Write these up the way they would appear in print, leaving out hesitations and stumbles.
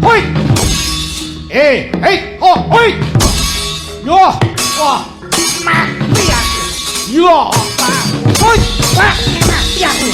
hoi. Oh, hoi. Yo, wah, mati aku. Yo, hoi, mati aku.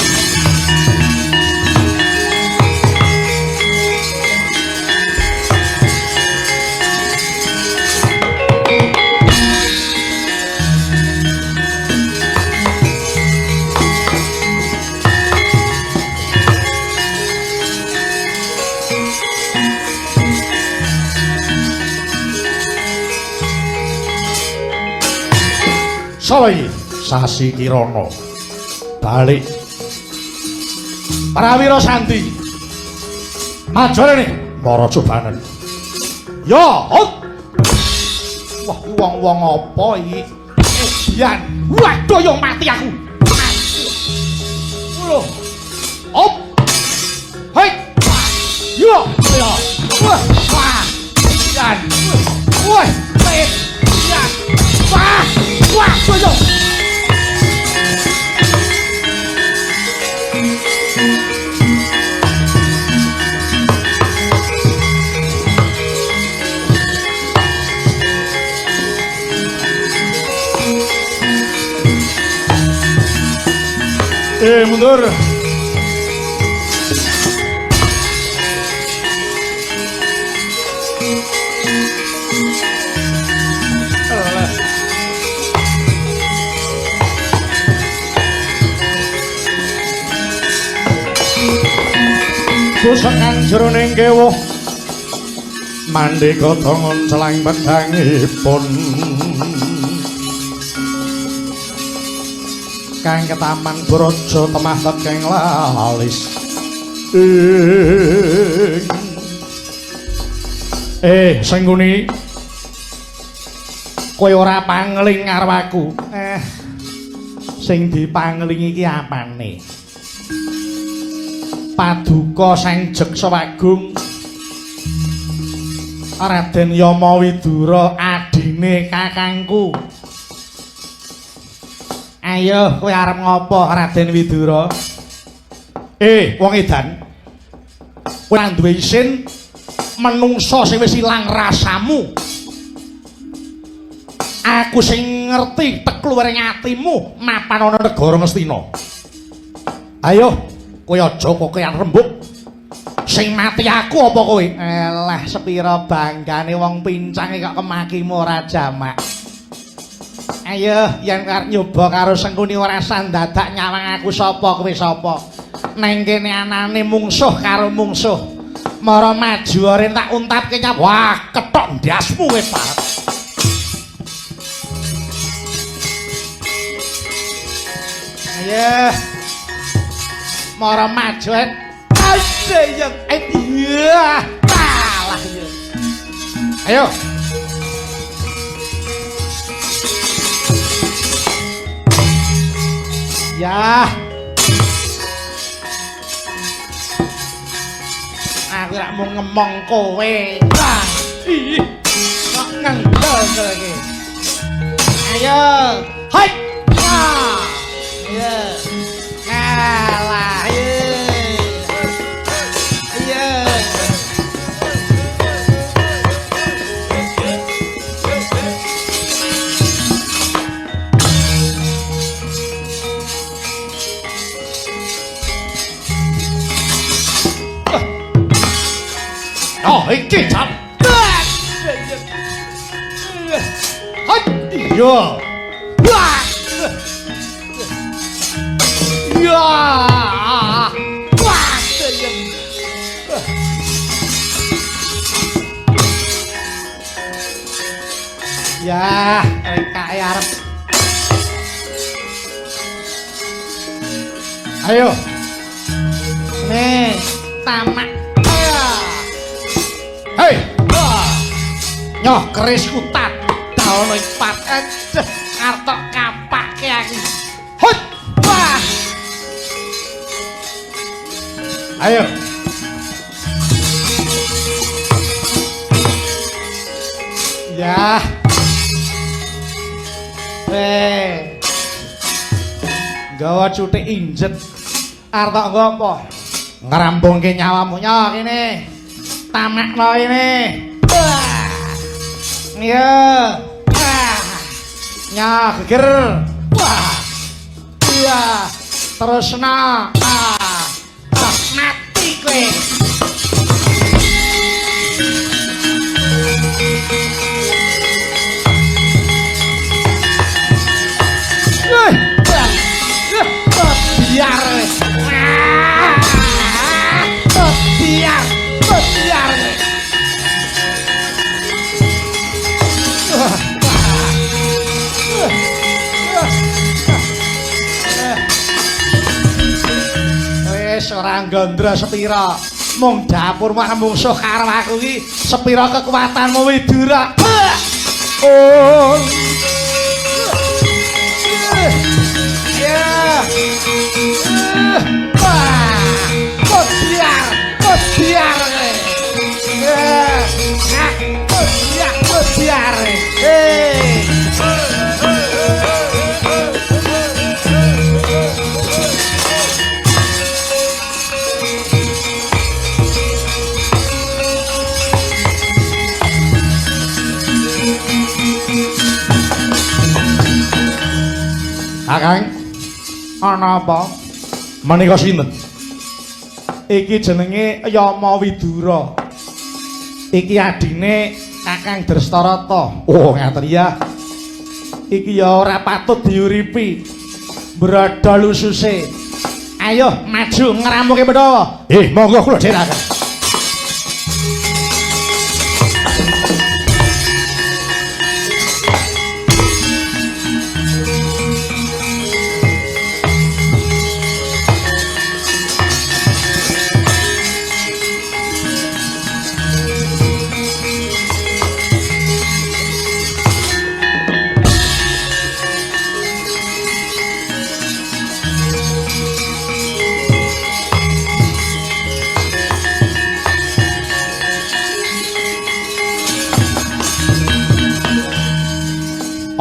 Sawai Sasi Kirana balik Prawira Sandi majane para cobanen ya hot wah wong-wong apa iki edian waduh yo mati aku lho op hei yo yo wah edian woi edian wah wah yo mundur Kusengan jroning kewuh mandika tangan celang pedhangipun kang ketaman brojo temah tekeng lalis Sengguni kowe ora pangling karo aku sing dipangling iki apane Paduka Sang Jaksawagung Raden Yama Widura adine kakangku ayo kowe arep ngopo Raden Widura wong edan kowe nang duwe isin menungso sing wis ilang rasamu aku sing ngerti tekluwering atimu mapan ana negara Ngastina ayo kowe aja kokean rembug sing mati aku apa kowe eleh sepira banggane wong pincang kok kemakimu ora jamak ayo yen arep nyoba karo Sengkuni ora sandadak nyawang aku sapa kowe sapa neng kene anane mungsuh karo mungsuh mara maju oren tak untapke nyap wah ketok ndasmu kowe parep ayo mara maju ayo iya kalah ya ayo ya aku rak mau ngemong kowe ih kok ngendel lagi ayo hai ayo kalah iki cap. Hai. Yo. Wah. Ya. Wah. Ya, kae arep. Ayo. Nih, tamak. Hei, nyoh keris kutat, daono ipat, artok kapak ke aku. Hut, wah. Ayo. Ya. Gawa cutik injet. Artok nggo apa? Ngrampungke nyawamu nyoh kene. tamakno ini. Ya. Nya geger. Wah. Iya. Terusna. Mati kowe. Biar. Biar. Biar. Wis ora gondra setira. Mung dapur mak mungsuh karo aku iki sepira kekuatanmu Widura. Oh. Ya. Wah. Biar. Biar. Ya. Biar. Hei. Kakang, ana apa? Menika sinten? Iki jenenge Yama Widura. Iki adine Kakang Drestarata. Oh, ngaten ya. Iki ya ora patut diuripi. Bradal ususe. Ayo maju ngeramuke Pandhawa. Monggo kula dherekaken.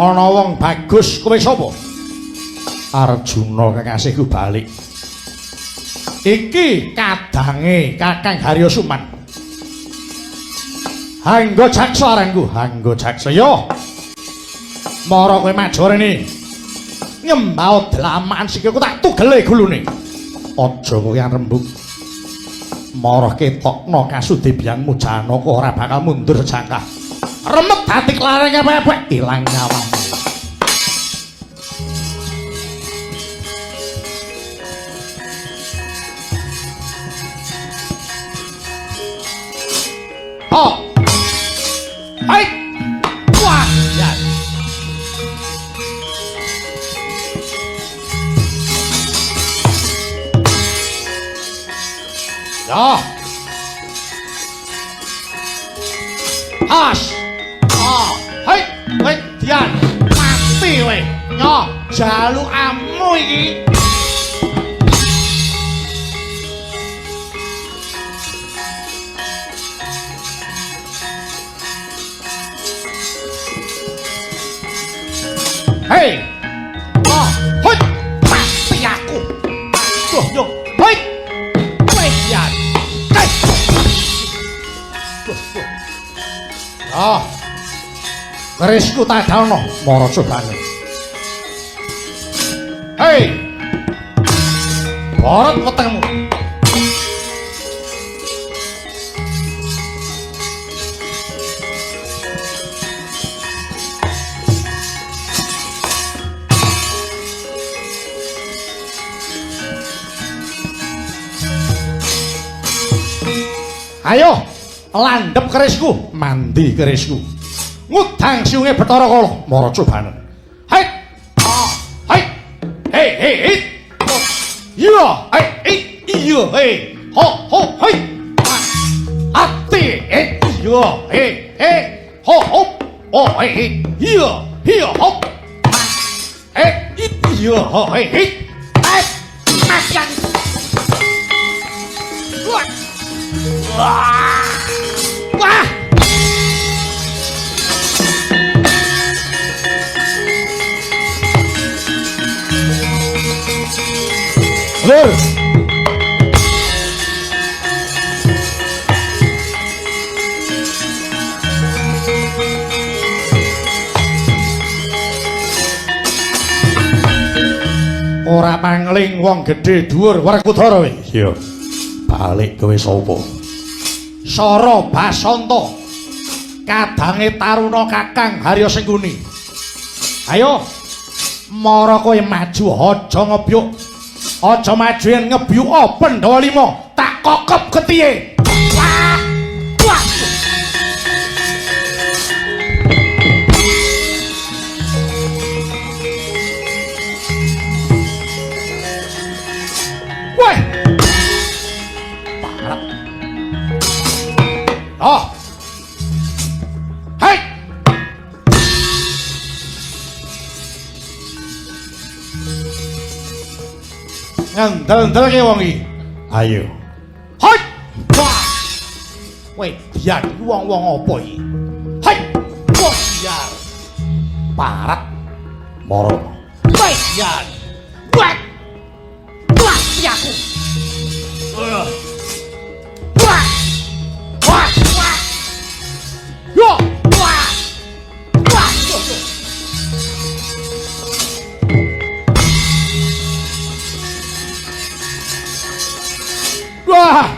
Ana wong bagus kowe sapa? Arjuna kekasihku balik. Iki kadange Kakang Harya Suman. Hangga jaksa aranku, hangga jaksa yo. Mara kowe maju rene. Nyembau dlamaan sikilku tak tugele gulune. Aja kowe rembug. Mara ketokno kasudebyangmu Janaka ora bakal mundur sejangkah. Remet hati klareng apa-apa ilang nyawamu. Oh. Hai. Wah, ya. Ya. As. Hei, kowe dian mati kowe. Nyo, jalukamu iki. Hei. Oh, hei, mati aku. Yo, hei. Kowe dian. Hei. Oh. Kerisku tak dalno mara cobane. Hei. Barat wetengmu. Ayo, landhep kerisku, mandi kerisku. Ngudang siunge Bathara Kala mara cobanen. Hai. Hai. Hei, hei. Iya, hei, iya, hei. Ho, hei. Ati, iya, hei. Ho, oh, hei. Iya, ho. Iya, hei. Makan. Wah. Wah. Lur. ora mangling wong gedhe dhuwur Werkudara kowe. Iya. Balik kowe sapa? Sara Basanta. Kadange taruna Kakang Harya Sengguni. Ayo. Mara kowe maju aja ngebyuk. Aja majuan ngebyuk Pandhawa 5. Tak kokop getihe. Wah. Wah. Woi. Parek. Oh. Hei. Ngandel-ndel ke wong iki. Ayo. Hei. Wah. Woi, dian wong-wong apa iki? Hei. Wah, dian. Parek. Moro. Woi, dian. Wah. Wah, aku. Wah. Wah. Wah. Wah. Yo. Wah. Wah. Wah. Wah. Wah. Wah.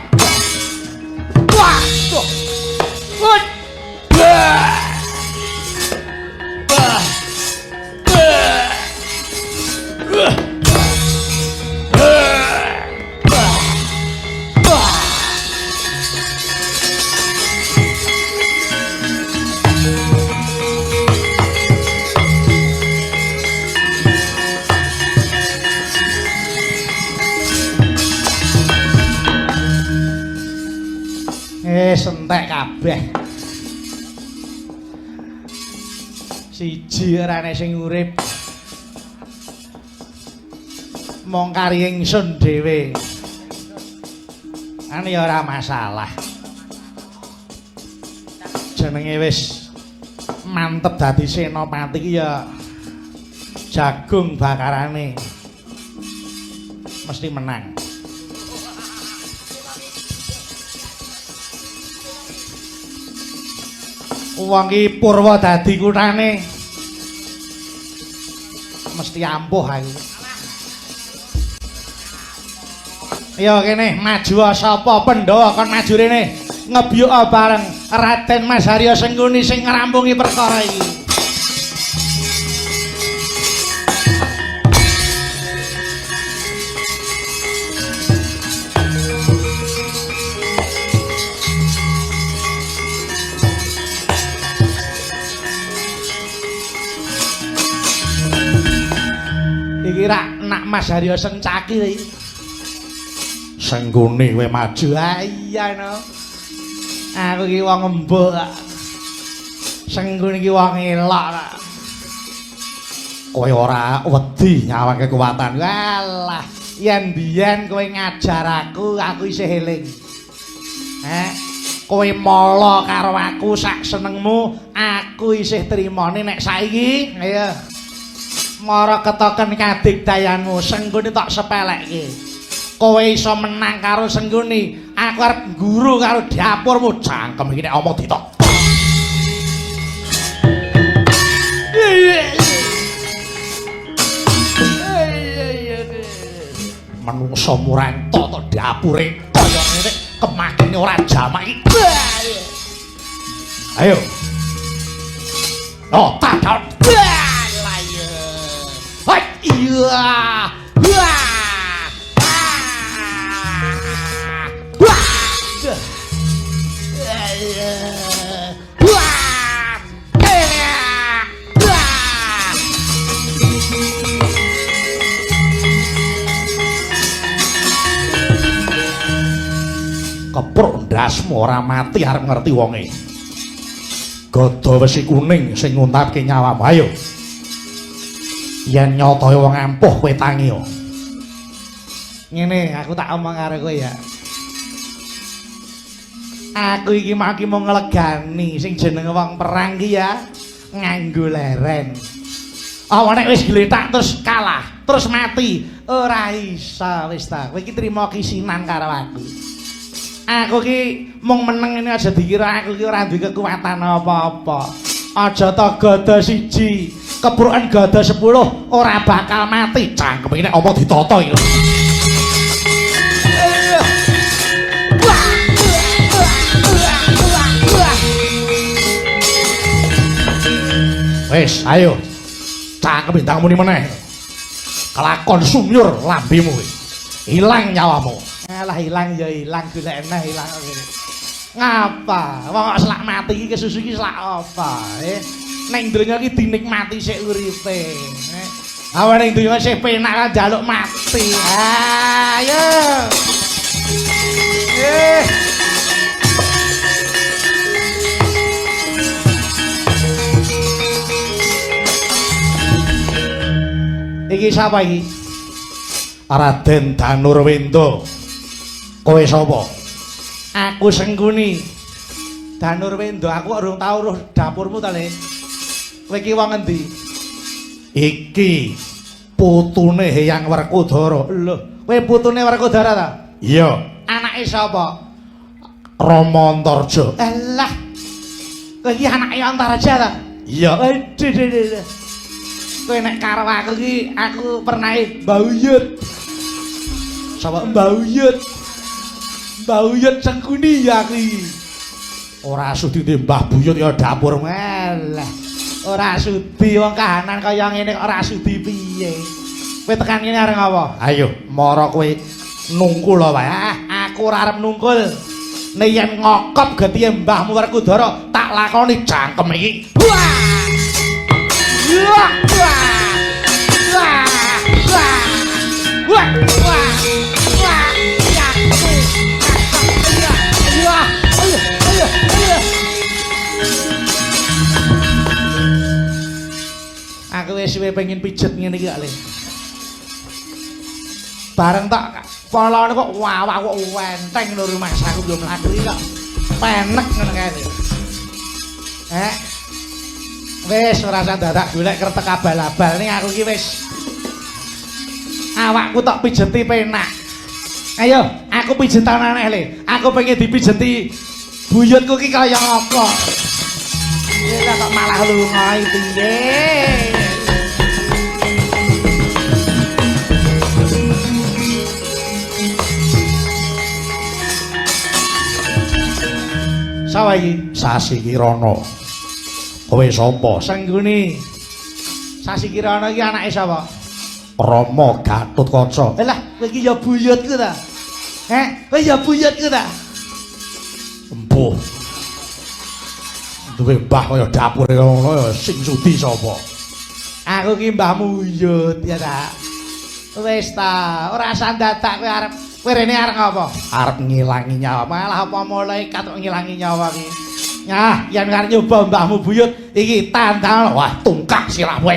Sentek kabeh. Siji arane sing urip. Mong kari ingsun dhewe. Ane ora masalah. Jenenge wis mantep dadi senopati iki ya jagung bakarane mesti menang. Wong iki Purwa dadi kuthane mesti ampuh aku. Ayo kene maju sapa Pandhawa kon maju rene ngebyuk bareng Raden Mas Harya Sengguni sing ngrampungi perkara iki. Iki rak nak Mas Harya Sencaki iki. Sengguni kowe maju. Ah iya no. Aku iki wong embuk. Sengguni iki wong elok. Kowe ora wedi nyawang kekuatan. Walah, yen biyen kowe ngajar aku isih eling. Kowe mala karo aku sak senengmu, aku isih trimane nek saiki. Ayo. Mara ketoken kadigdayanmu, Sengguni tak sepelekke. Kowe iso menang karo Sengguni, aku arep guru karo dapurmu. Jangkem iki nek omong ditok. Manungsa muranta to dapure kaya ngene kemakene ora jamak iki. Ayo. Oh, tak. Hai, iya. Kepruk ndasmu ora mati arep ngerti wonge. Gada wesi kuning sing nguntapke nyawamu. Ayo. Yen nyata wong ampuh kowe tangi yo. Ngene aku tak omong karo kowe ya. Aku iki mau nglegani sing jenenge wong perang ki ya nganggo leren. Awak nek wis gletak terus kalah, terus mati, ora iso wis ta. Kowe iki trima kisinan karo aku. Aku ki mung meneng ini aja dikira aku ki ora duwe kekuatan apa-apa. Aja ta gada siji Kebrokan gada 10 ora bakal mati. Cangkeme nek apa ditata iki. Wes, ayo. Cangkem bintang muni meneh. Kelakon sunyur lambemu kuwi. Hilang nyawamu. Alah hilang ya hilang golek eneh ilang kene. Ngapa? Wong kok selak mati iki kesusu iki selak apa? Ning donya iki dinikmati sik uripe. Awan ning donya sik penak kan njaluk mati. Ayo. Iki sapa iki? Raden Danurwendo. Kowe sapa? Aku Sengkuni. Danurwendo, aku urung tau roh dapurmu ta, Le. Kowe iki wong endi? Iki putune Hyang Werkudara. Lho, kowe putune Werkudara ta? Iya. Anake sapa? Rama Antarja. Alah. Kowe iki anake Antarja ta? Iya. Aduh. Kowe nek karo aku iki aku pernah mbauyut. Sapa mbauyut? Mbauyut Sengkuni ya iki. Ora sudi Mbah Buyut ya dapur melah. Ora sudi wong kahanan kaya ngene kok ora sudi piye. Kowe tekan kene areng apa? Ayo, mara kowe nungkul wae. Aku ora arep nungkul. Nek yen ngokop getihe Mbahmu Werkudara tak lakoni jangkem iki. Wah! Wah! Wah! Wah! Wah! Wah! Wah! Ya. Wah! Ayo, ayo, ayo. Aku wis suwe pengen pijet ngene iki kok, Le. Bareng tak polone kok wawah kok wenteng lho rumah saku yo mlaku iki kok penek ngono kae. Wis ora usah dadak golek kretek abal-abal ning aku iki wis awakku tok pijeti penak. Ayo, aku pijetan aneh, Le. Aku pengen dipijeti buyutku ki kaya apa. Lah kok malah lunga iki piye? Sawa iki? Sasi Kirana. Kowe sapa? Sengkuni. Sasi Kirana iki anake sapa? Rama Gatotkaca. Lah, kowe iki ya buyutku ta? Kowe ya buyutku ta? Empuh. Duwe mbah kaya dapur ngono ya sing sudi sapa? Aku ki mbahmu Buyut ya ta. Wis ta, ora usah dadak kowe arep kowe rene arep apa? Arep ngilangi nyawa. Malah apa malaikat kok ngilangi nyawa ki. Nah, yen arep nyoba mbahmu Buyut iki tandang wah tungkak sirah kowe.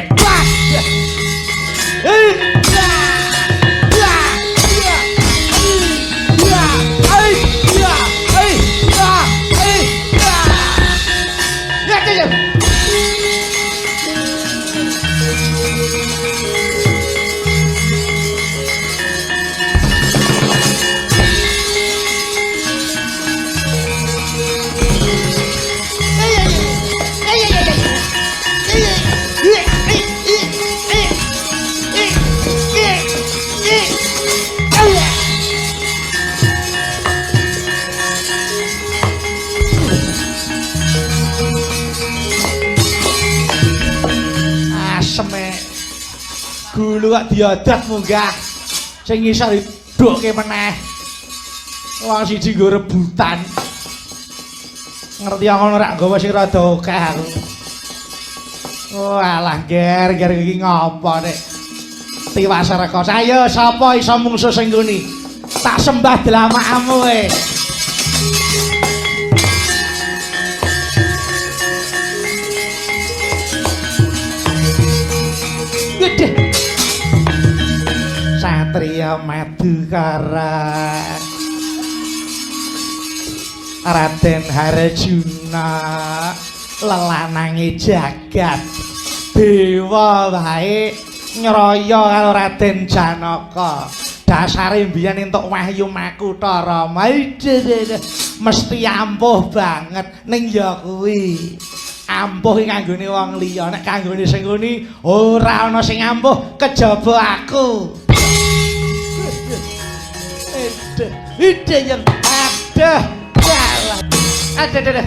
Gulu kok diodat munggah sing ngisor didukke meneh wong siji nggo rebutan ngerti ngono rak nggawa sing rada akeh aku walah ger iki ngopo nek tiwas reka ayo sapa iso mungsuh sing ngene tak sembah dlamakamu kowe gede Satria Madukara Raden Harjuna lelanange jagat dewa wae nyraya karo Raden Janaka dasare mbiyen entuk wahyu Makutha mesti ampuh banget ning ya kuwi ampuh iki kanggone wong liya, nek kanggone sing ngene ora ana sing ampuh kejaba aku. Ide yang ada. Ada.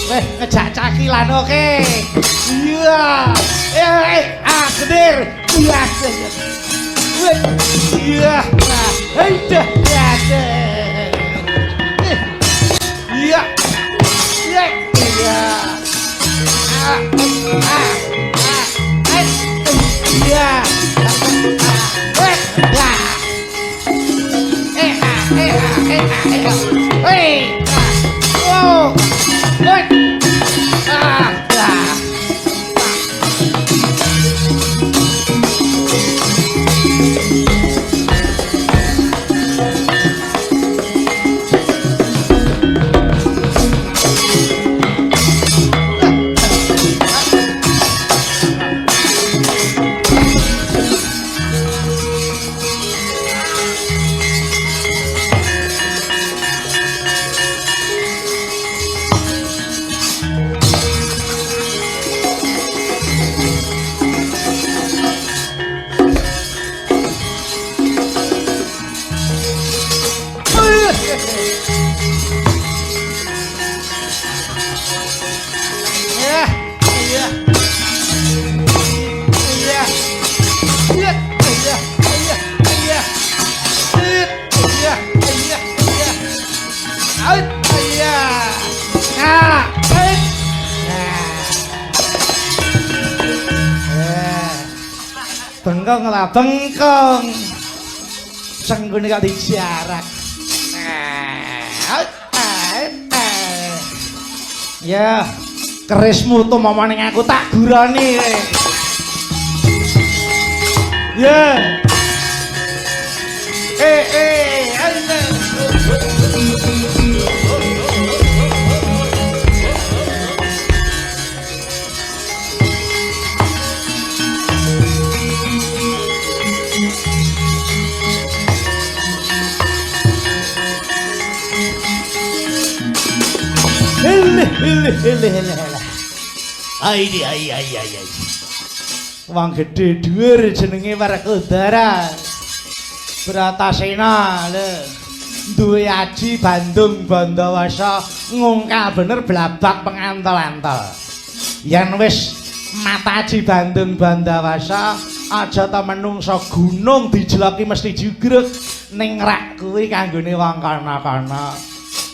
Weh, ngejak cakilan oke. Iya. Geder. Iya. Iya. Ada. Iya. Iya. Iya. Iya. Hey! Oh! What? Bengkong lah, bengkong. Senggune kok dijarak. Ya, kerismu tuh mama ning aku tak gurani. Ya. Ai. Wong gedhe dhuwur jenenge Werkudara. Bratasena lho. Duwe aji Bandung Bandawasa ngungkal bener blabak pengantel-antel. Yen wis mata aji Bandung Bandawasa aja ta menungsa gunung dijeloki mesti jugruk ning rak kuwi kanggone wong kana-kana.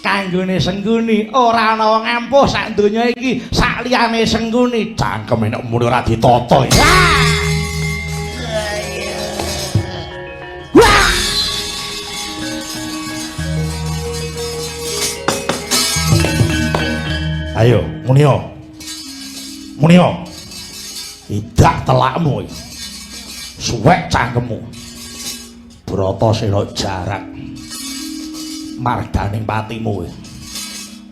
Kanggone Sengguni ora ana wong ampuh sak donya iki sak liyane Sengguni cangkeme nek muni ora ditata. Ayo, Munio. Idak telakmu. Suwek cangkemmu. Bratasena jarak. Marganing patimu.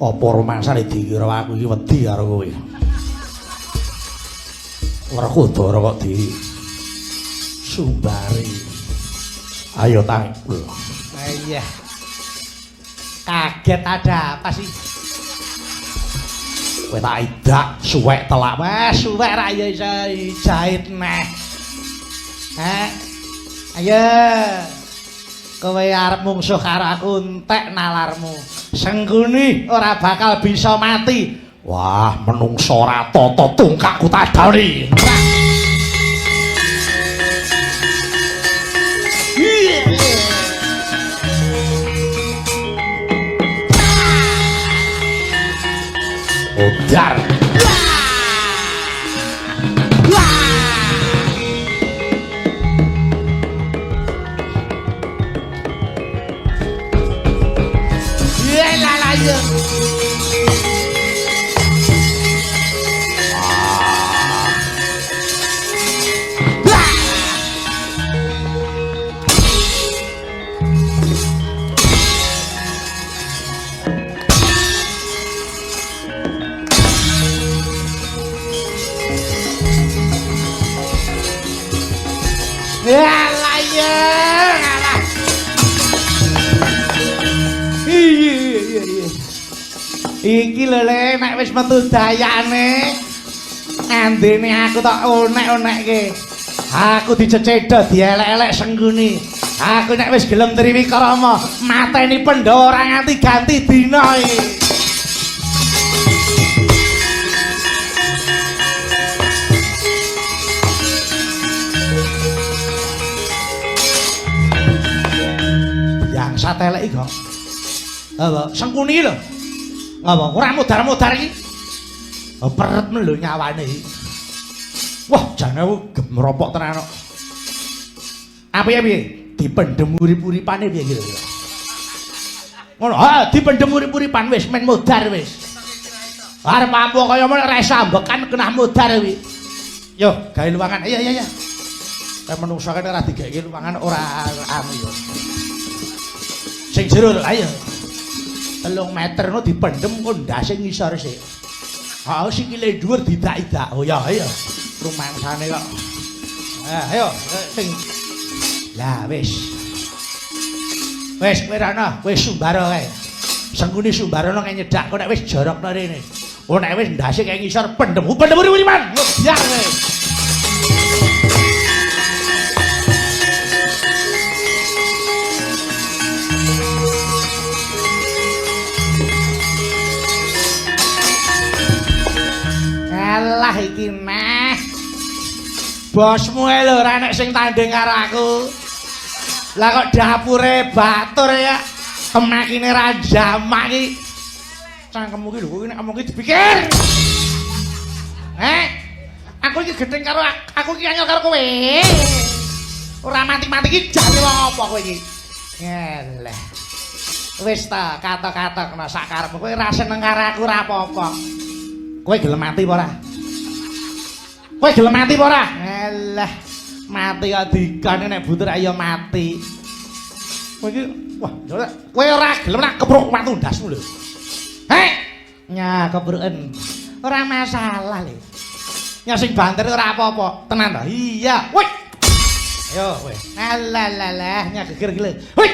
Apa rumangsane dikira aku iki wedi karo kowe. Werkudara kok di sumbari. Ayo tangkul. Iya. Kaget ada apa sih? Kowe tak idak suwek telak. Wes suwek ra ya iso jahit neh. Ayo. Kowe arep mungsuh karo aku entek nalarmu. Sengguni ora bakal bisa mati. Wah, menungso ora tata tungkakku tadani. Odar. Iki lho Le, nek wis metu dayane Andene aku tak onek-onekke. Aku dicecedha dielek-elek sengguni. Aku nek wis gelem Triwikrama, mateni Pandhawa ora nganti ganti dina iki. Yang satelek iki kok. Apa sengkuni lho. Apa ora mudar-mudar iki? Peret lho nyawane iki. Wah, jane gemropok tenan kok. Apa ya piye? Dipendhem urip-uripane piye kira kira. Ngono, ha dipendhem urip-uripan wis men mudar wis. Arep ampuh kaya men resa ambekan kena mudar kuwi. Yo, gawe luwangan. Iya. Kayak menungso kene ora digaweke luwangan ora anu yo. Sing jero ayo. 3 meter no dipendhem kok ndase ngisor sik. Ha sikile dhuwur didak-idak. Oh ya ayo. Rumangsane kok. Ayo sing lah wis kowe rono kowe sumbara kae sengkuni sumbarana kae nyedak kok nek wis jorokno rene oh nek wis ndase kae ngisor pendem uriman ngebyar wis alah iki meh bosmu lho ora nek sing tanding karo aku. Lah kok dapure batur ya. Kemakine ra jamak iki. Cangkemmu iki lho kowe nek ngomong iki dipikir. Aku iki gedeng karo aku iki anyel karo kowe. Ora mati-mati iki jane wong apa kowe iki? Ngeleh. Wis ta kata-kata kena sak karepmu kowe ra seneng karo aku ora apa-apa. Kowe gelem mati apa ora? Kowe gelem mati apa ora? Alah, mati kok dikane nek butur ayo mati. Kowe iki wah, kowe ora gelem nak kepruk watu ndasmu lho. Nya kebruken. Ora masalah lho. Nya sing banter ora apa-apa, tenan ta? Iya. Woi. Ayo kowe. Alah, nya geger iki lho. Woi.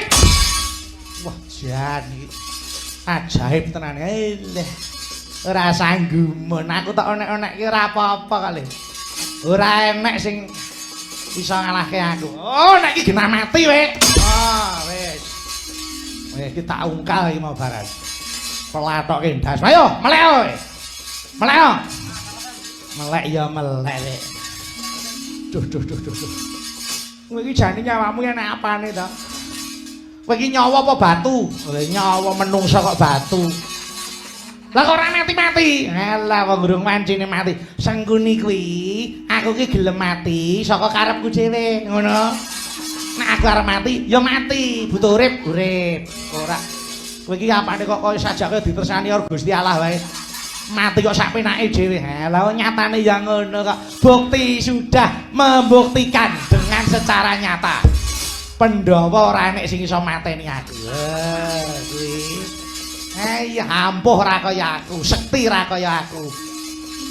Wah, jan iki. Ajaib tenan. Eleh. Ora sanggumun, aku tak onek-onekke ora apa-apa kali. Ora enek sing iso ngalahke aku. Oh, nek iki genah mati we. Oh, wis. Wis iki tak ungkal iki mau barang. Pelatokke ndas. Ayo, melek kowe. Melek yo. Melek ya melek we. Duh. Kowe iki jane nyawamu enek apane to? Kowe iki nyawa apa batu? Nyawa menungso kok batu. Lah kok ora mati-mati. Alah wong durung mancine mati. Sengkuni kuwi, aku ki gelem mati saka karepku dhewe, ngono. Nek aku arep mati, ya mati. Butuh urip. Ora. Kowe iki apane kok koyo sajake ditersani karo Gusti Allah wae. Mati kok sak penake dhewe. Lah nyatane ya ngono kok. Bukti sudah membuktikan dengan secara nyata. Pandhawa ora enek sing iso mateni aku. Kuwi ya ampuh ra kaya aku, sekti ra kaya aku.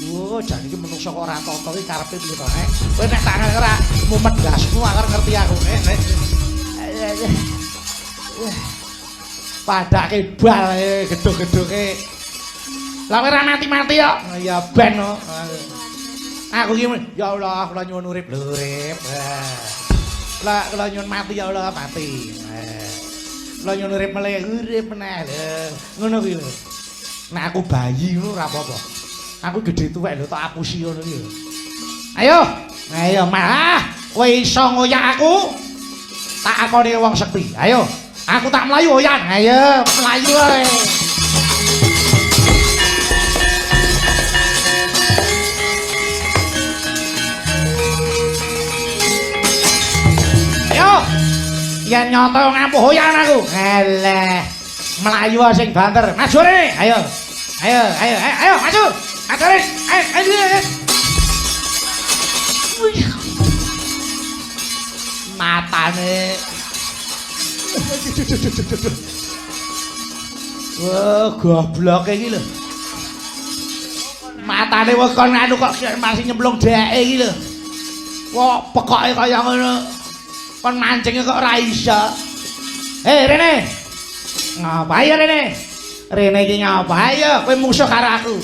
Oh, jan iki menungso kok ora tata iki karepe piye to, Nek? Kowe nek tak ora mumet gasmu akar ngerti aku, Nek. Padake bal gedhe-gedheke. Lah kowe ora mati-mati kok. Ya ben kok. Aku iki ya Allah, kula nyuwun urip lho, urip. Lah kula nyuwun mati ya Allah, mati. Lah nyuwun urip meneh lho. Ngono kuwi lho. Nek aku bayi ngono ora apa-apa. Aku gedhe tuwek lho tak apusi ngono iki lho. Ayo malah kowe iso ngoyak aku. Tak akoni wong sekti. Ayo, aku tak mlayu oyan. Ayo, mlayu wae. Yen nyoto ngampuh hoyan aku. Eleh. Melayu sing banter. Maju rene. Ayo, maju. Maju rene. Ayo. Matane. Wah, goblok iki lho. Matane wong kon anu kok masih nyemplung dheke iki lho. Wah, pekoke kaya ngono. Kon mancingnya kok ora iso. Rene. Ngapa ya Rene? Rene iki ngapa ya kowe musuh karo aku?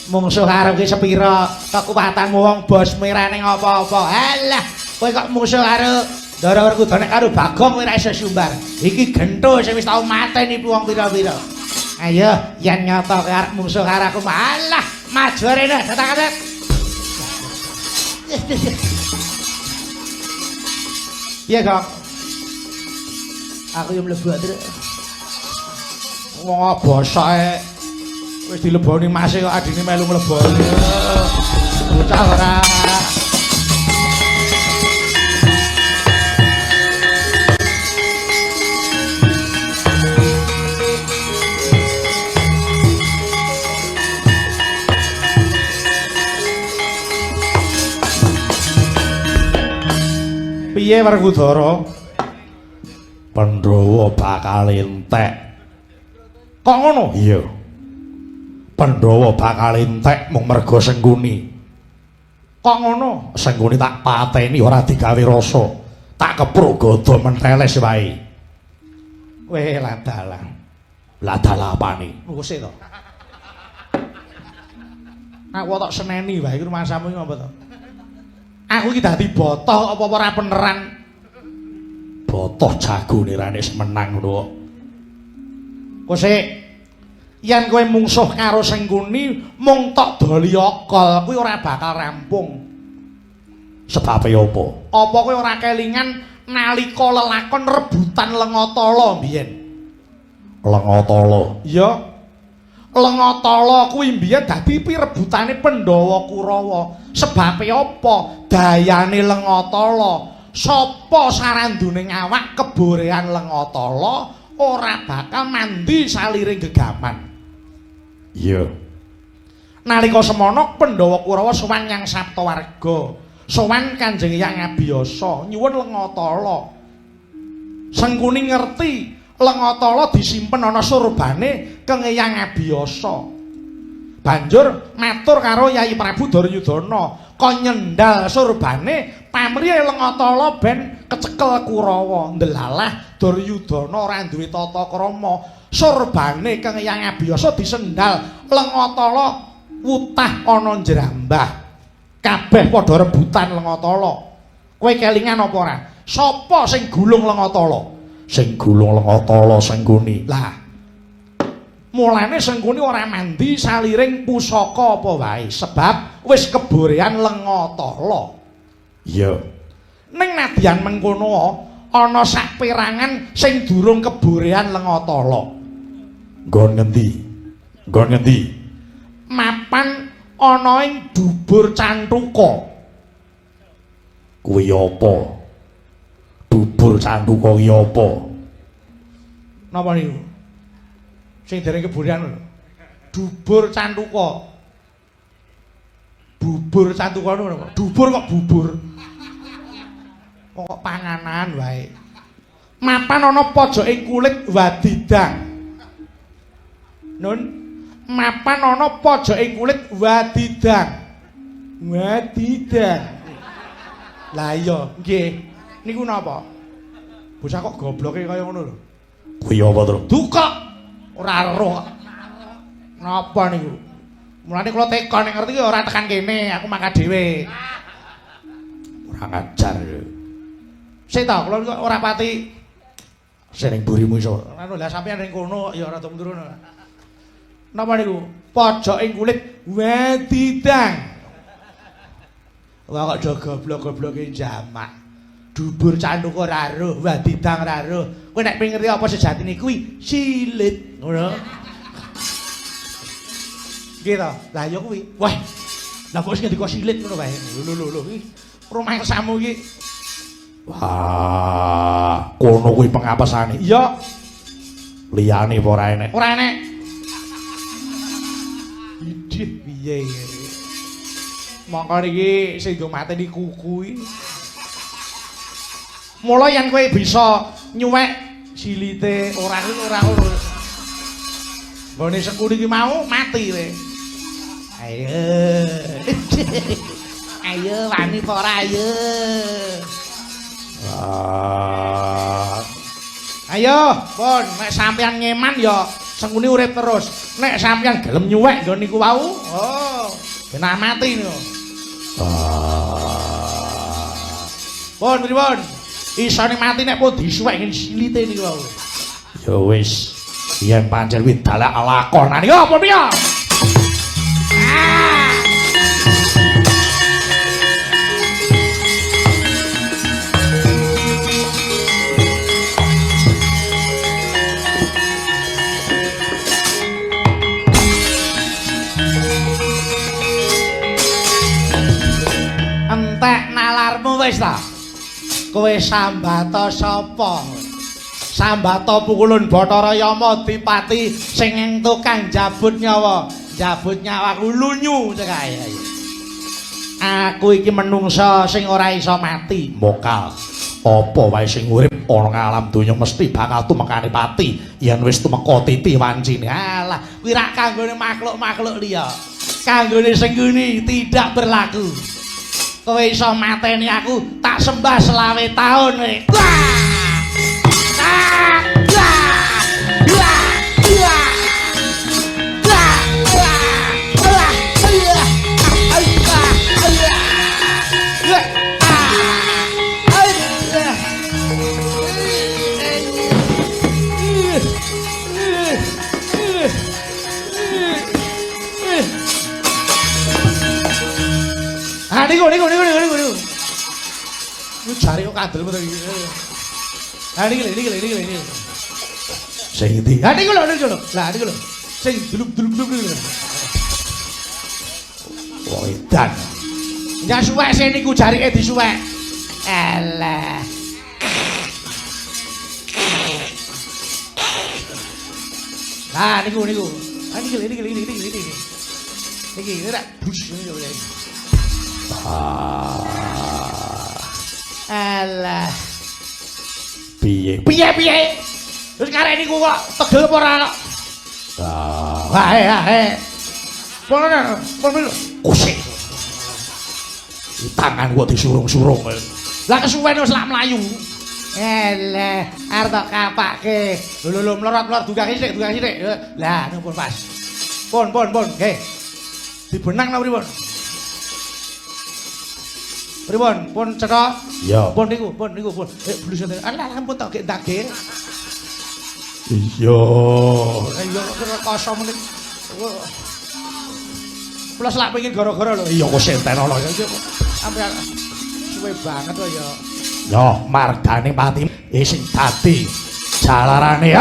Mungsuh karo ki sepira kekuwatanmu wong bos merah ning apa-apa. Alah, kowe kok mungsuh karo Ndara Werkudara karo Bagong kowe ora iso sumbar. Iki gento sing wis tau mateni wong pira-pira. Ayo, yen nyata kowe arep mungsuh karo aku, alah, maju rene, datang-datang. Iya, Kang. Aku yo mlebu terus. Wong bosoke wis dileboni mase kok adine melu mleboni. Bocah ora. Piye Werkudara? Pandhawa bakal entek. Kok ngono? Iya. Pandhawa bakal entek mung merga Sengkuni. Kok ngono? Sengkuni tak pateni ora digawe rasa. Tak kepruk gada menteles wae. Weh ladalah. Ladalah apane? Wis to. Aku tak seneni wae iki rumasamu iki apa to? Aku iki dadi botoh apa ora beneran? Botoh jagone ra nek menang ngono kok. Kosek yen kowe mungsuh karo Sengkuni mung tok doli okol kuwi ora bakal rampung. Sebab apa? Apa kowe ora kelingan nalika lelakon rebutan Lengatala mbiyen? Lengatala. Iya. Lengatala kuwi mbiyen dadi pirebutane Pandhawa Kurawa. Sebab apa? Dayane Lengatala. Sapa saranduning awak keborehan Lengatala ora bakal mandi saliring gegaman. Iya. Nalika semana Pandhawa Kurawa sowan nyang Saptawarga, sowan Kanjeng Hyang Abiyasa nyuwun Lengatala. Sengkuni ngerti Lengatala disimpen ana surbane keng Hyang Abiyasa. Banjur matur karo Yai Prabu Duryudana, kon nyendal surbane pamrih Lengatala ben kecekel Kurawa. Ndelalah Duryudana ora duwe tata krama. Surbane keng Hyang Abiyasa disendal, Lengatala wutah ana njrambah. Kabeh padha rebutan Lengatala. Kowe kelingan apa ora? Sapa sing gulung Lengatala? Sing gulung Lengatala Sengkuni. Lah, mulane Sengkuni ora mandi saliring pusaka apa wae sebab wis keborehan Lengatala. Iya. Ning nadyan mengkono ana saperangan sing durung keborehan Lengatala. Nggon ngendi? Nggon ngendi? Mapan ana ing Dubur Cantuka. Kuwi apa? Dubur Cantuka kuwi apa? Napa niku? Sing dereng keborehan lho. Dubur Cantuka. Bubur Cantuka niku. Dubur kok bubur. Kok panganan wae. Mapan ana pojoking kulit wadidang. Nun, mapan ana pojoking kulit wadidang. Wadidang. Lah iya, nggih. Niku napa? Bocah kok gobloke kaya ngono lho. Kuwi apa to? Dukok. Ora roh. Napa niku? Mulane kula tekon nek ngerti ora tekan kene, aku mangkat dhewe. Ora ngajar. Sik ta, kula ora pati sering burimu iso. Anu lah sampeyan ning kono ya ora turun. Napa niku? Pojoking kulit wadidang. Wah kok do goblok-gobloke jamak. Dubur Cantuka ora roh, wadidang ora roh. Kowe nek pengen ngerti apa sejatine kuwi silit, ngono. Nggih to? Lah ya kuwi. Wah. Lah kok sing ngendika silit ngono wae. Lho iki rumah samu iki. Wah, kono kuwi pengapesane. Iya. Liyane apa ora enek? Ora enek. Idih piye iki? Mongko niki sing do mateni kuku iki. Mula yen kowe bisa nyuwek silite ora ngono. Nggone Sengkuni iki mau mati kowe. Ayo. Ayo wani apa ora ayo. Ayo, pun nek sampean ngeman ya Sengkuni urip terus. Nek sampeyan gelem nyuwek nggon niku wau, oh, ben mati niku. Pun pripun? Isane mati nek pun disuwek ngene silite niku wau. Ya wis, yen pancen kuwi dalek lakonan iki apa piye? Entek nalarmu wis ta. Kowe Sambata sapa? Sambata Pukulun Bathara Yama Dipati sing tukang jabut nyawa. Jabut nyawaku lunyu cekae. Aku iki menungsa sing ora iso mati. Mokal. Apa wae sing urip ana alam donya mesti bakal tumekane pati yen wis tumeka titi wancine. Alah, kuwi rak kanggone makhluk-makhluk liya. Kanggone Sengguni tidak berlaku. Kowe iso mateni aku tak sembah selawe taun kowe. Niku. Lu jare kok kandel metu iki. Ha niki. Sing ndi? Ha niku lho. Lah niku lho. Sing duluk-duluk niku. Oh, edan. Ya suwek sing niku jarike disuwek. Alah. Nah, niku. Ha niki. Niki ora bus niku. Alah. Piye? Terus karek niku kok tegel apa ora kok? Hae. Pon kusik. Tangan kok disurung-surung. Lah kesuwen wis lak mlayu. Alah, arep tak kapake. Lho mlorot dugah sithik. Lah nupun pas. Pon. Nggih. Dibenang napa pripun? Pripun? Pun cetha? Iya. Pun niku. Blus enten. Alah ampun tak gek ndage. Iya. Iya kok kosong meneh. Plus lak pengin gara-gara lho. Iya kok senten ana. Sampai suwe banget kok ya. Ya margane pati sing dadi jalarane.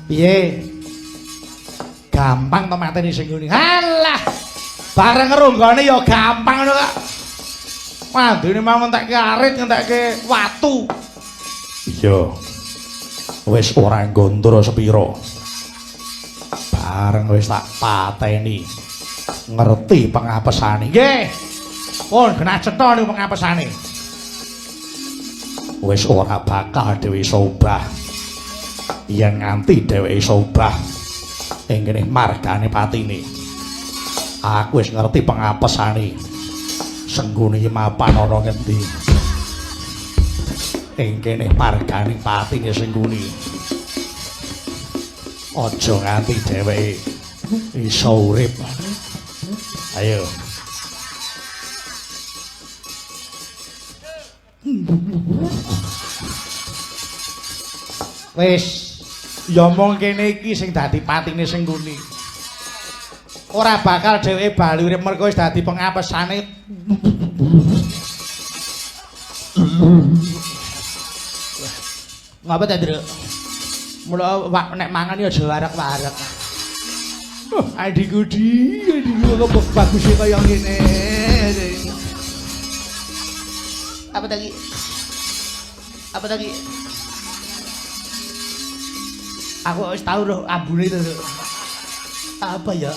Piye? Gampang to mateni sing ngene. Halah. Bareng ngeronggone ya gampang ngono kok. Mandene mau entekke arit, entekke watu. Iya. Wis ora nggontur sepira. Bareng wis tak pateni. Ngerti pengapesane. Nggih. Pun genah cetha niku pengapesane. Wis ora bakal dhewe sobah. Yen nganti dheweke sobah ing kene margane patine. Aku wis ngerti pengapesane. Senggune mapan ana ngendi. Ing kene margane patine Senggune. Aja nganti dheweke iso urip. Ayo. Wis ya mong kene iki sing dadi patine Sengguni. Ora bakal dheweke bali urip mergo wis dadi pengapesane. Ngapa ta, Nduk? Mula nek mangan ya aja warek-warek. Adikku kok bagusnya kaya ngene. Apa tadi? Apa tadi? Aku wis tau lho ambune itu. Apa ya?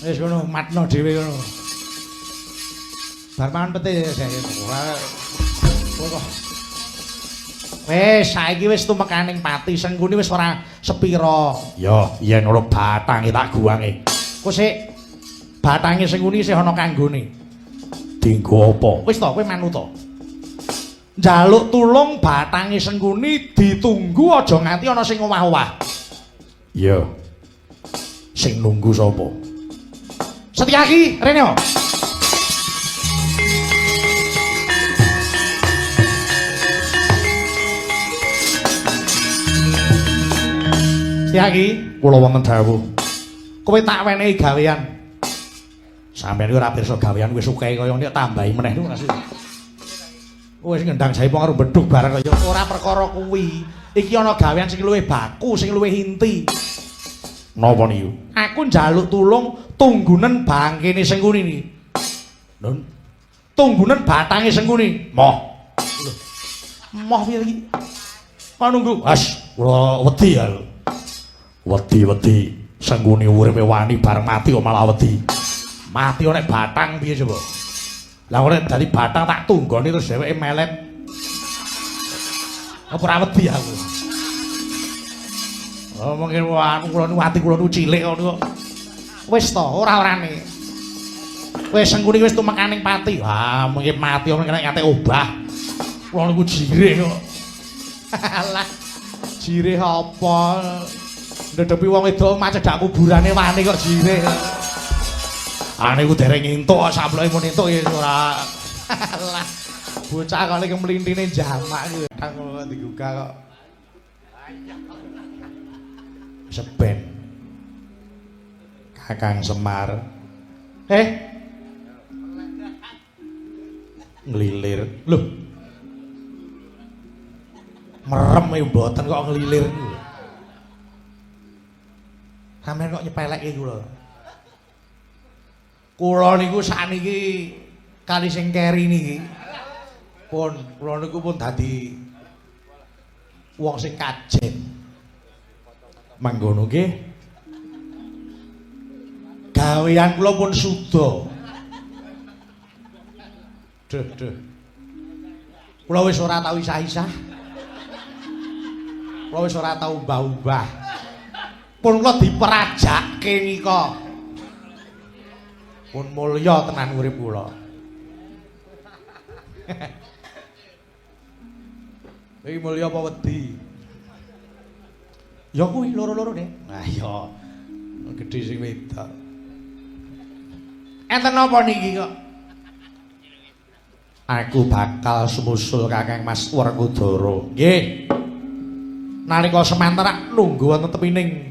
Wis ngono matno dhewe ngono. Bar mangan pete saya. Ora. Wis saiki wis tumekaning pati Sengguni wis ora sepira. Ya, yen ora batange tak guwange. Ku sik batange Sengguni isih ana kanggone. Dienggo apa? Wis to kowe manut to. Njaluk tulung batange Sengguni ditunggu aja nganti ana sing omah-omah. Iya. Sing nunggu sapa? Setyaki, rene. Setyaki, kula wonten dawuh. Kowe tak wenehi gawean. Sampeyan ora pirsa gawean wis sukae kaya nek tambahi meneh niku Mas. Wis ngendang jaipo karo bedhug bareng kaya ora perkara kuwi. Iki ana gawean sing luwih baku, sing luwih inti. Napa niku? Aku njaluk tulung tunggunen bangkene Sengguni niki. Nun. Tunggunen batange Sengguni. Moh. Moh piye iki? Kok nunggu? Has, kula wedi ya. Wedi-wedi Sengguni uripe wani bareng mati kok malah wedi. Mati nek batang piye coba? Lah nek dadi batang tak tunggoni terus dheweke melet. Apa ora wedi aku? Oh mungkin kula nu ati kula nu cilik ngono kok. Wis to, ora-orane. Wis Sengguni wis tumekaning pati. Ah, mungkin mati ora kena kate obah. Kula niku jireh kok. Alah. Jireh apa? Ndedepi wong wedok macedak kuburane wani kok jireh. Ane ku dereng entuk samploke mun entuk ya ora. Alah. Bocah kok iki mlintine jamak iki kok digugah kok. Seben Kakang Semar nglilir lho merem ya mboten kok nglilir sampeyan kok nyepelek iki kula niku sakniki kali sing keri niki pun kula niku pun dadi wong sing kajen manggono nggih. Gawean kula pun suda. Duh. Kula wis ora tau isah-isah. Kula wis ora tau mbah-mbah. Pun kula diperajakke nika. Pun mulya tenan urip kula. Iki mulya apa wedi? Ya kuwi loro-loro nih. Nah ya. Gedhe sing wedok. Enten napa niki kok? Aku bakal sumusul Kakang Mas Werkudara. Nggih. Nalika semanten nunggu wonten tepining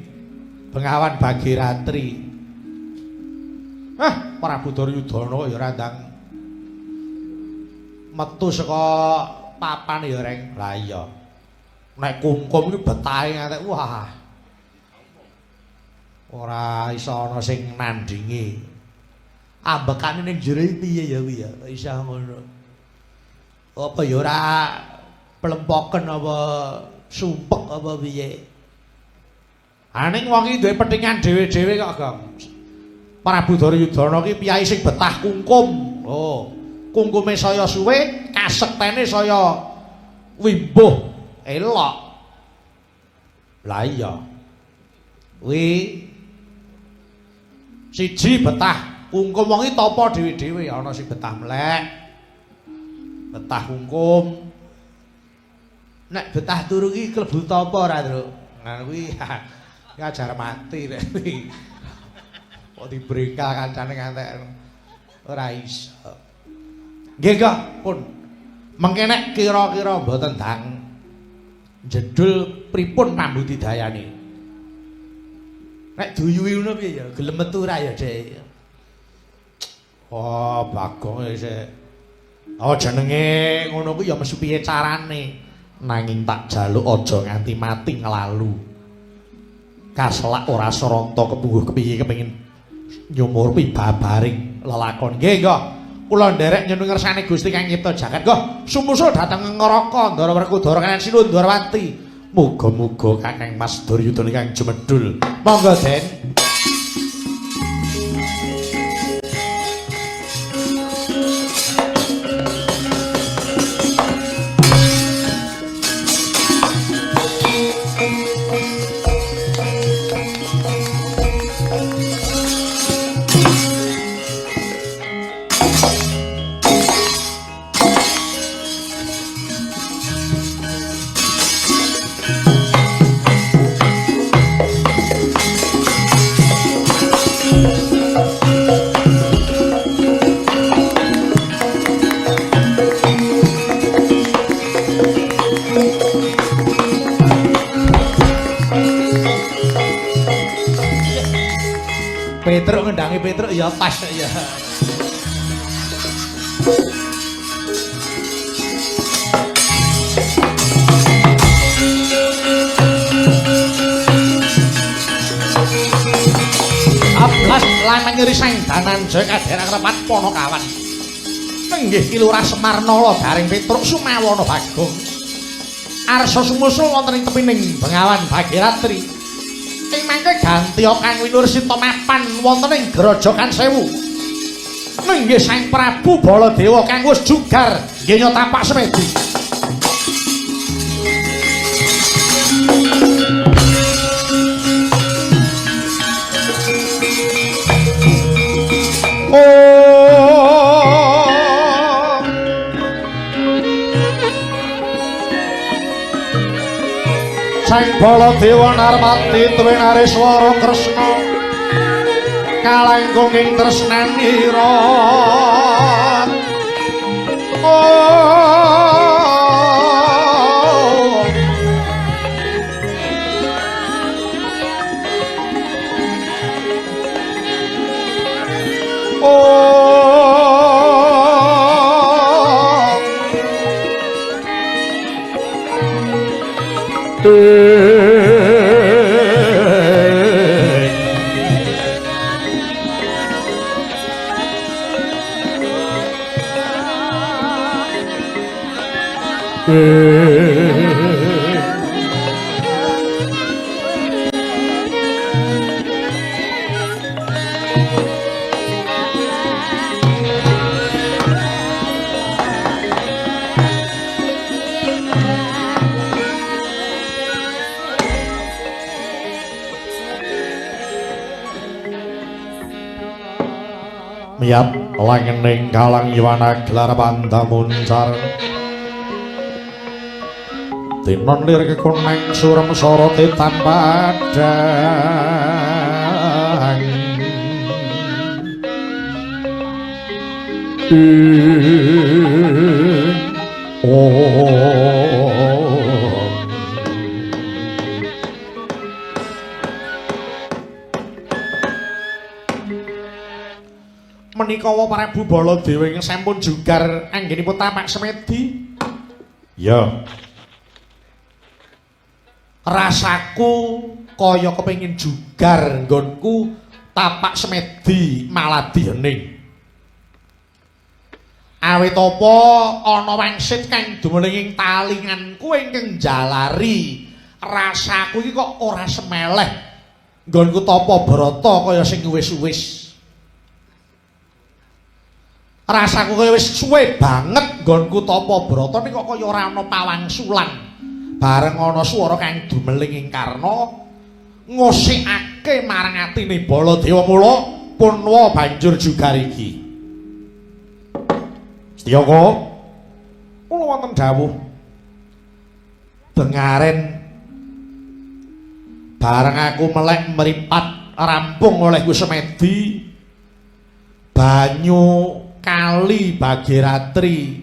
Bengawan Bagiratri. Prabu Duryudana kok ya randang metu saka papan ya reng. Lah iya. Nek kungkum iki betahe ngantek wah. Ora iso ana sing nandingi. Ambekane ning jero piye ya kuwi ya. Iso ngono. Apa ya ora plempoken apa sumpek apa piye. Aning wong iki duwe pethingan dhewe-dhewe kok, Gong. Prabu Duryudana ki piyai sing betah kungkum. Oh, kungkume saya suwe, kasektene saya wimbuh. Elok. Lah iya. Kuwi siji betah kungkum wong iki tapa dhewe-dhewe ana sing betah mlek. Betah kungkum. Nek betah turu iki klebu tapa ora, Tru? Nah kuwi ngajar mati rek kuwi. Kok dibrengkal kancane ngantek ora iso. Nggih, Kak, pun. Mengke nek kira-kira mboten dang jedul pripun pambudidayane. Nek duyuwi ngono piye ya? Gelem metu ra ya, Dek? Oh, Bagong sik. Oh, jenenge ngono kuwi ya mesti piye carane. Nanging tak jaluk aja nganti mati nglalu. kaselak ora saranta kepuguh kepiye kepengin nyumur pibabaring lelakon. Nggih, Nggo. Kula nderek nyuwun ngersane Gusti Kang Nyipta jagat. Nggo, sumusul dhateng Ngaraka Ndara Werkudara kanan Sinundrawati. Muga-muga Kakang Mas Duryudana kang jumedhul. Monggo, Den. Petruk ngendangi Petruk ya pas ya. Ablas lamang nyeri sangdanan jaya kadherang repat Panakawan. Nenggih Ki Lurah Semarnala daring Petruk Sumawana Bagong. Arsa sumusul wonten ing tepining Bengawan Bagiratri. Ing mangke Gantya Kang Winursita mapan wonten ing Grojogan Sewu. Nenggih Sang Prabu Baladewa kang wis jugar nggih tapak semedi. Sang Baladewa narmati tuwinare swara Kresna kalangkung ing tresnanira. Miyap langening kalang yuwana gelar pandamuncar tinon lir kekuneng surem soroti tanpa adang menika Prabu Baladewa ing sampun jugar anggenipun tapak semedi. Ya. Rasaku kaya kepengin jugar nggonku tapak semedi maladi hening. Awit apa ana wangsit kang dumeling ing talinganku ingkang jalari rasaku iki kok ora semeleh nggonku tapa brata kaya sing wis-wis. Rasaku kaya wis suwe banget nggonku tapa brata ning kok kaya ora ana pawangsulan. Bareng ana swara kang dumeling ing karna ngosikake marang atine Baladewa mula punwa banjur jugar iki. Setyaka kula wonten dawuh bengaren bareng aku melek mripat rampung oleh Gusemedi banyu kali Bagiratri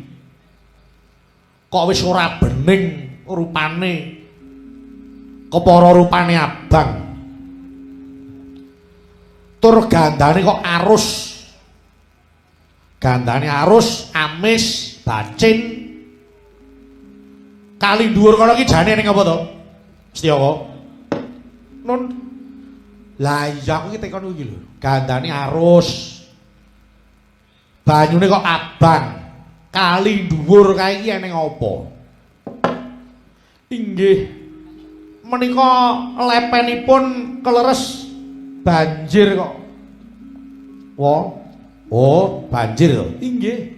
kok wis ora bening rupane kepara rupane abang tur gandane kok gandane arus amis bacin kali dhuwur kono iki jane ning apa to Setyaka nun Lah iya aku iki tekon iki lho. Gandane arus. Banyune kok abang. Kali dhuwur kae iki eneng apa? Inggih. Menika lepenipun keleres banjir kok. Oh, banjir to. Inggih.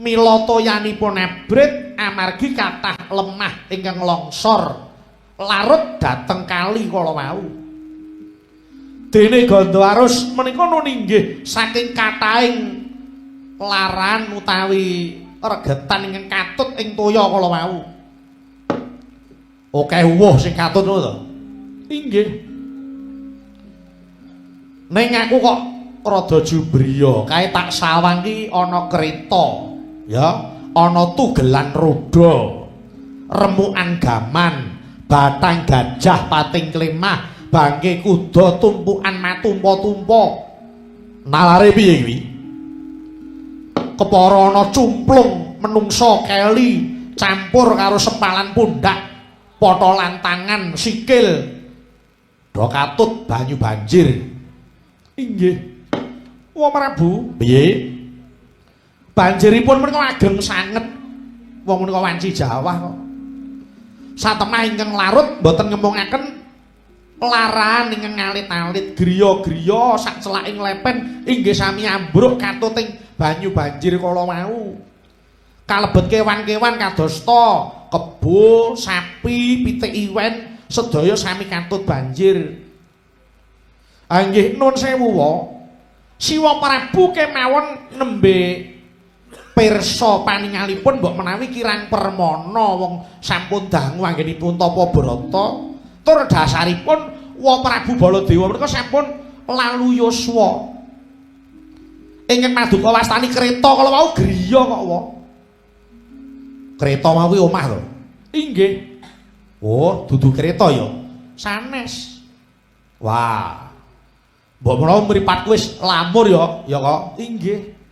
Mila toyanipun abrit amargi kathah lemah ingkang longsor larut dhateng kali kala wau. Dene gandha arus menika nun inggih saking kathahing laran utawi regetan ingkang katut ing toya kala wau. Akeh uwuh sing katut ngono to. Inggih. Ning aku kok rada jubriya, kae tak sawang ki ana kereta. Ya, ana tugelan roda, remukan gaman, batang gajah pating klemah, bangke kuda tumpukan matumpa-tumpa. Nalare piye kuwi? Kepara ana cumplung menungsa keli campur karo sempalan pundak, potolan tangan, sikil. Do katut banyu banjir. Inggih. Wah Prabu, piye? Banjiripun menika ageng sanget. Wong menika wanci Jawa kok. Satemah ingkang larut mboten ngemungaken laran ingkang ngalit-alit, griya-griya sak celaking lepen inggih sami ambruk katuting banyu banjir kala wau. Kalebet kewan-kewan kadosta kebo, sapi, pitik iwen sedaya sami katut banjir. Nggih nun sewu wa. Siwa Prabu kemawon nembe pirsa paningalipun mbok menawi kirang permana wong sampun dangu anggenipun tapa brata tur dasaripun Wa Prabu Baladewa menika sampun lalu yuswa ingkang maduka wastani kreta kala wau griya kok wa kreta mawi omah to inggih oh dudu kreta ya sanes wah mbok menawa mripatku wis lamur ya kok inggih.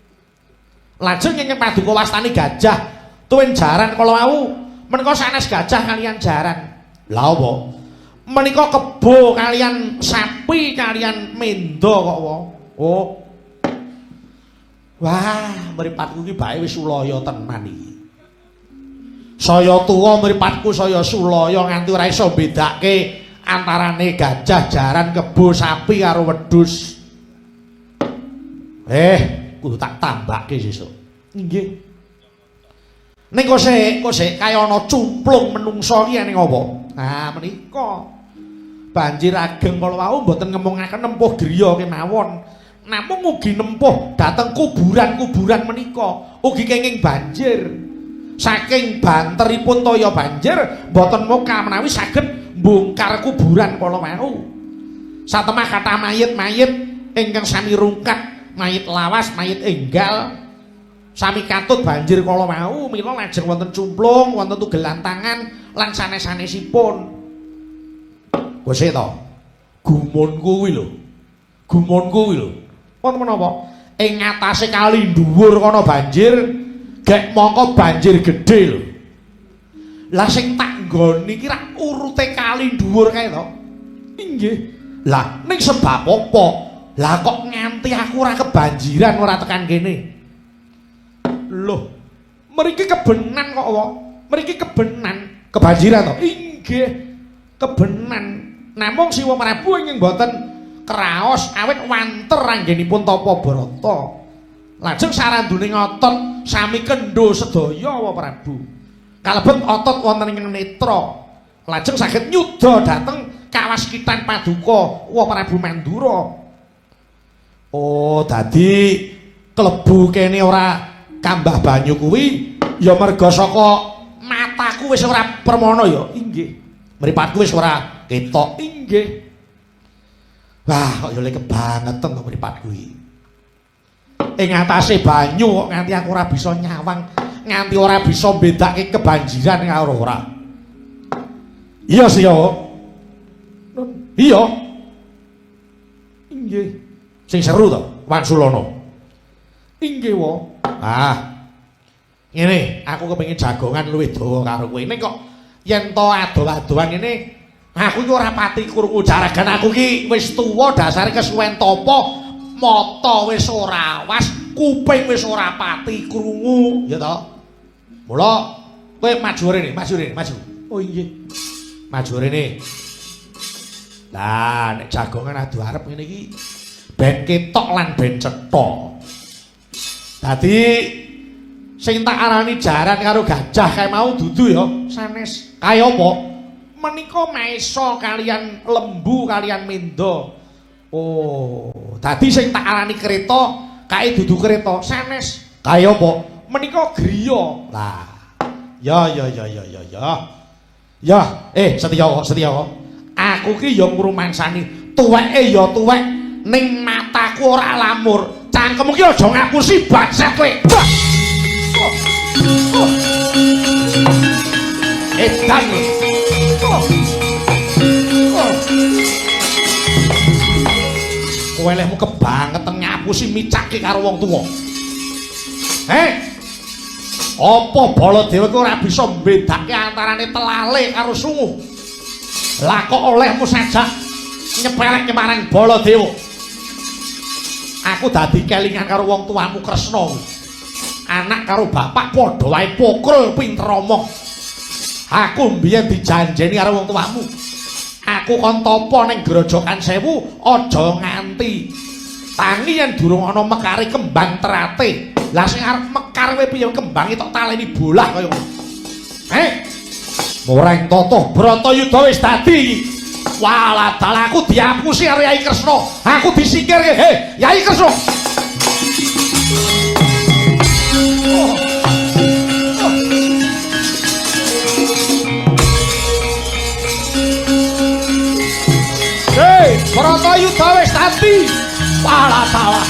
Lajeng ingkang paduka wastani gajah tuwin jaran kala wau menika sanes gajah kalian jaran. Lah apa? Menika kebo kalian sapi kalian menda kok wa. Oh. Wah, mripatku iki bae wis ulaya tenan iki. Saya tuwa mripatku saya sulaya nganti ora iso bedake antarane gajah jaran kebo sapi karo wedhus. Kudu tak tambahke sesuk. Nggih. Ning kok sik kaya ana cumplung menungsa iki ning apa? Nah, menika banjir ageng kala wau mboten ngemungaken nempuh griya kemawon. Namung ugi nempuh dhateng kuburan-kuburan menika, ugi kenging banjir. Saking banteripun toya banjir mboten muka menawi saged mbongkar kuburan kala wau. Satemah kathah mayit-mayit ingkang sami rungkat mayit lawas, mayit enggal sami katut banjir kala wau mila lajeng wonten cumplung, wonten tugelan tangan lan sanes-sanesipun. Wis to. Gumunku kuwi lho. Gumunku kuwi lho. Wonten menapa? Ing ngatasé kali dhuwur kana banjir, gek mongko banjir gedhe lho. Lah sing tak nggoni iki rak urute kali dhuwur kae to. Inggih. Lah ning sebab apa? Lah kok nganti aku ora kebanjiran ora tekan kene. Loh, mriki kebenan kok wae. Mriki kebenan kebanjiran to. Inggih. Kebenan. Namung Siwa Prabu ingkang mboten kraos awit wanter anggenipun tapa brata. Lajeng sarandune ngotot sami kendho sedaya wa Prabu. Kalebet otot wonten ing netra. Lajeng saged nyuda dhateng kawaskitan paduka wa Prabu Mandura. Oh, dadi klebu kene ora kambah banyu kuwi ya merga saka mataku wis ora permana ya. Inggih. Mripatku wis ora ketok. Inggih. Wah, kok ya lek kebangetan to mripatku iki. Ing atase banyu kok nganti aku ora bisa nyawang, nganti ora bisa mbedake kebanjiran karo ora. Iya sih ya. Iya. Inggih. Sing seru to, Wan Sulana. Inggih wa. Ngene, aku kepengin jagongan luwih dawa karo kowe. Ning kok yen to ado-adoan ngene Aku iki ora pati krungu jaragan aku iki wis tuwa dasare kesuwen tapa mata wis ora awas kuping wis ora pati krungu ya to. Mula kowe maju rene, maju. Oh nggih. Maju rene. Lah nek jagongan adu arep ngene iki ben ketok lan ben cetha. Dadi sing tak arani jaran karo gajah kae mau dudu ya sanes. Kaya apa? Menika maesa kalian lembu kalian mendo. Oh, dadi sing tak arani kereta kae dudu kereta sanes. Kaya apa? Menika griya. Lah, ya. Ya, Setya. Aku ki ya ngrumangsani tuweke ya tuwek ning mataku ora lamur. Cangkemmu ki aja ngapusi bangsat kowe. Edan. Kowe lehmu kebangetan ngapusi micake karo wong tuwa. Apa Baladewa kuwi ora bisa mbedake antarane telale karo sungu? Lah kok olehmu sajak nyepeleke marang Baladewa. Aku dadi kelingan karo wong tuamu Kresna. Anak karo bapak padha wae pokrol pinter omong. Aku mbiyen dijanjeni karo wong tuamu. Aku kon tapa ning Grojogan Sewu aja nganti tangi yen durung ana mekare kembang terate. Lah sing arep mekar kowe piye kembange tok taleni bolah kaya ngono. Moreng totoh Bratayuda wis dadi. Walah dalah aku diapusi karo Yai Kresna. Aku disingkirke. Yai Kresna. Bratayuda wis dadi. Walah dalah.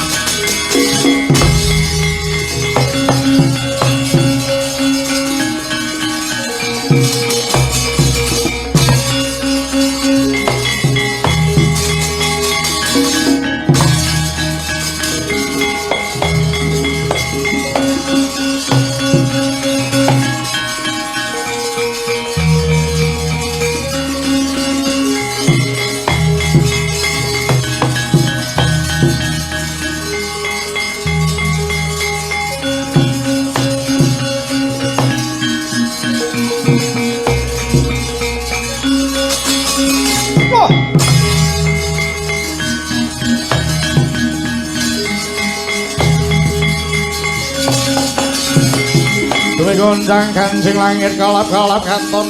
Gondang kancing langit kalap-kalap kanton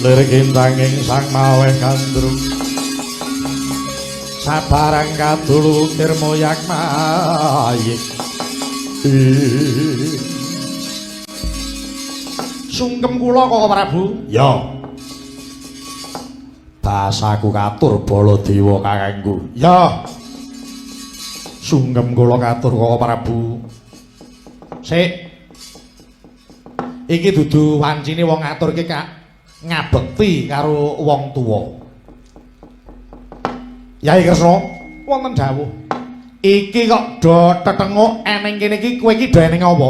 lirik intanging sang maweh kandrung sabarang katulutir moyak mayik sungkem kula kok Prabu ya basaku katur Baladewa kakangku ya sungkem kula katur kok Prabu sik iki dudu wancine wong ngaturke ngabekti karo wong tuwa. Yai Kresna, wonten dawuh. Iki kok do tetenguk eneng kene iki kowe iki do eneng apa?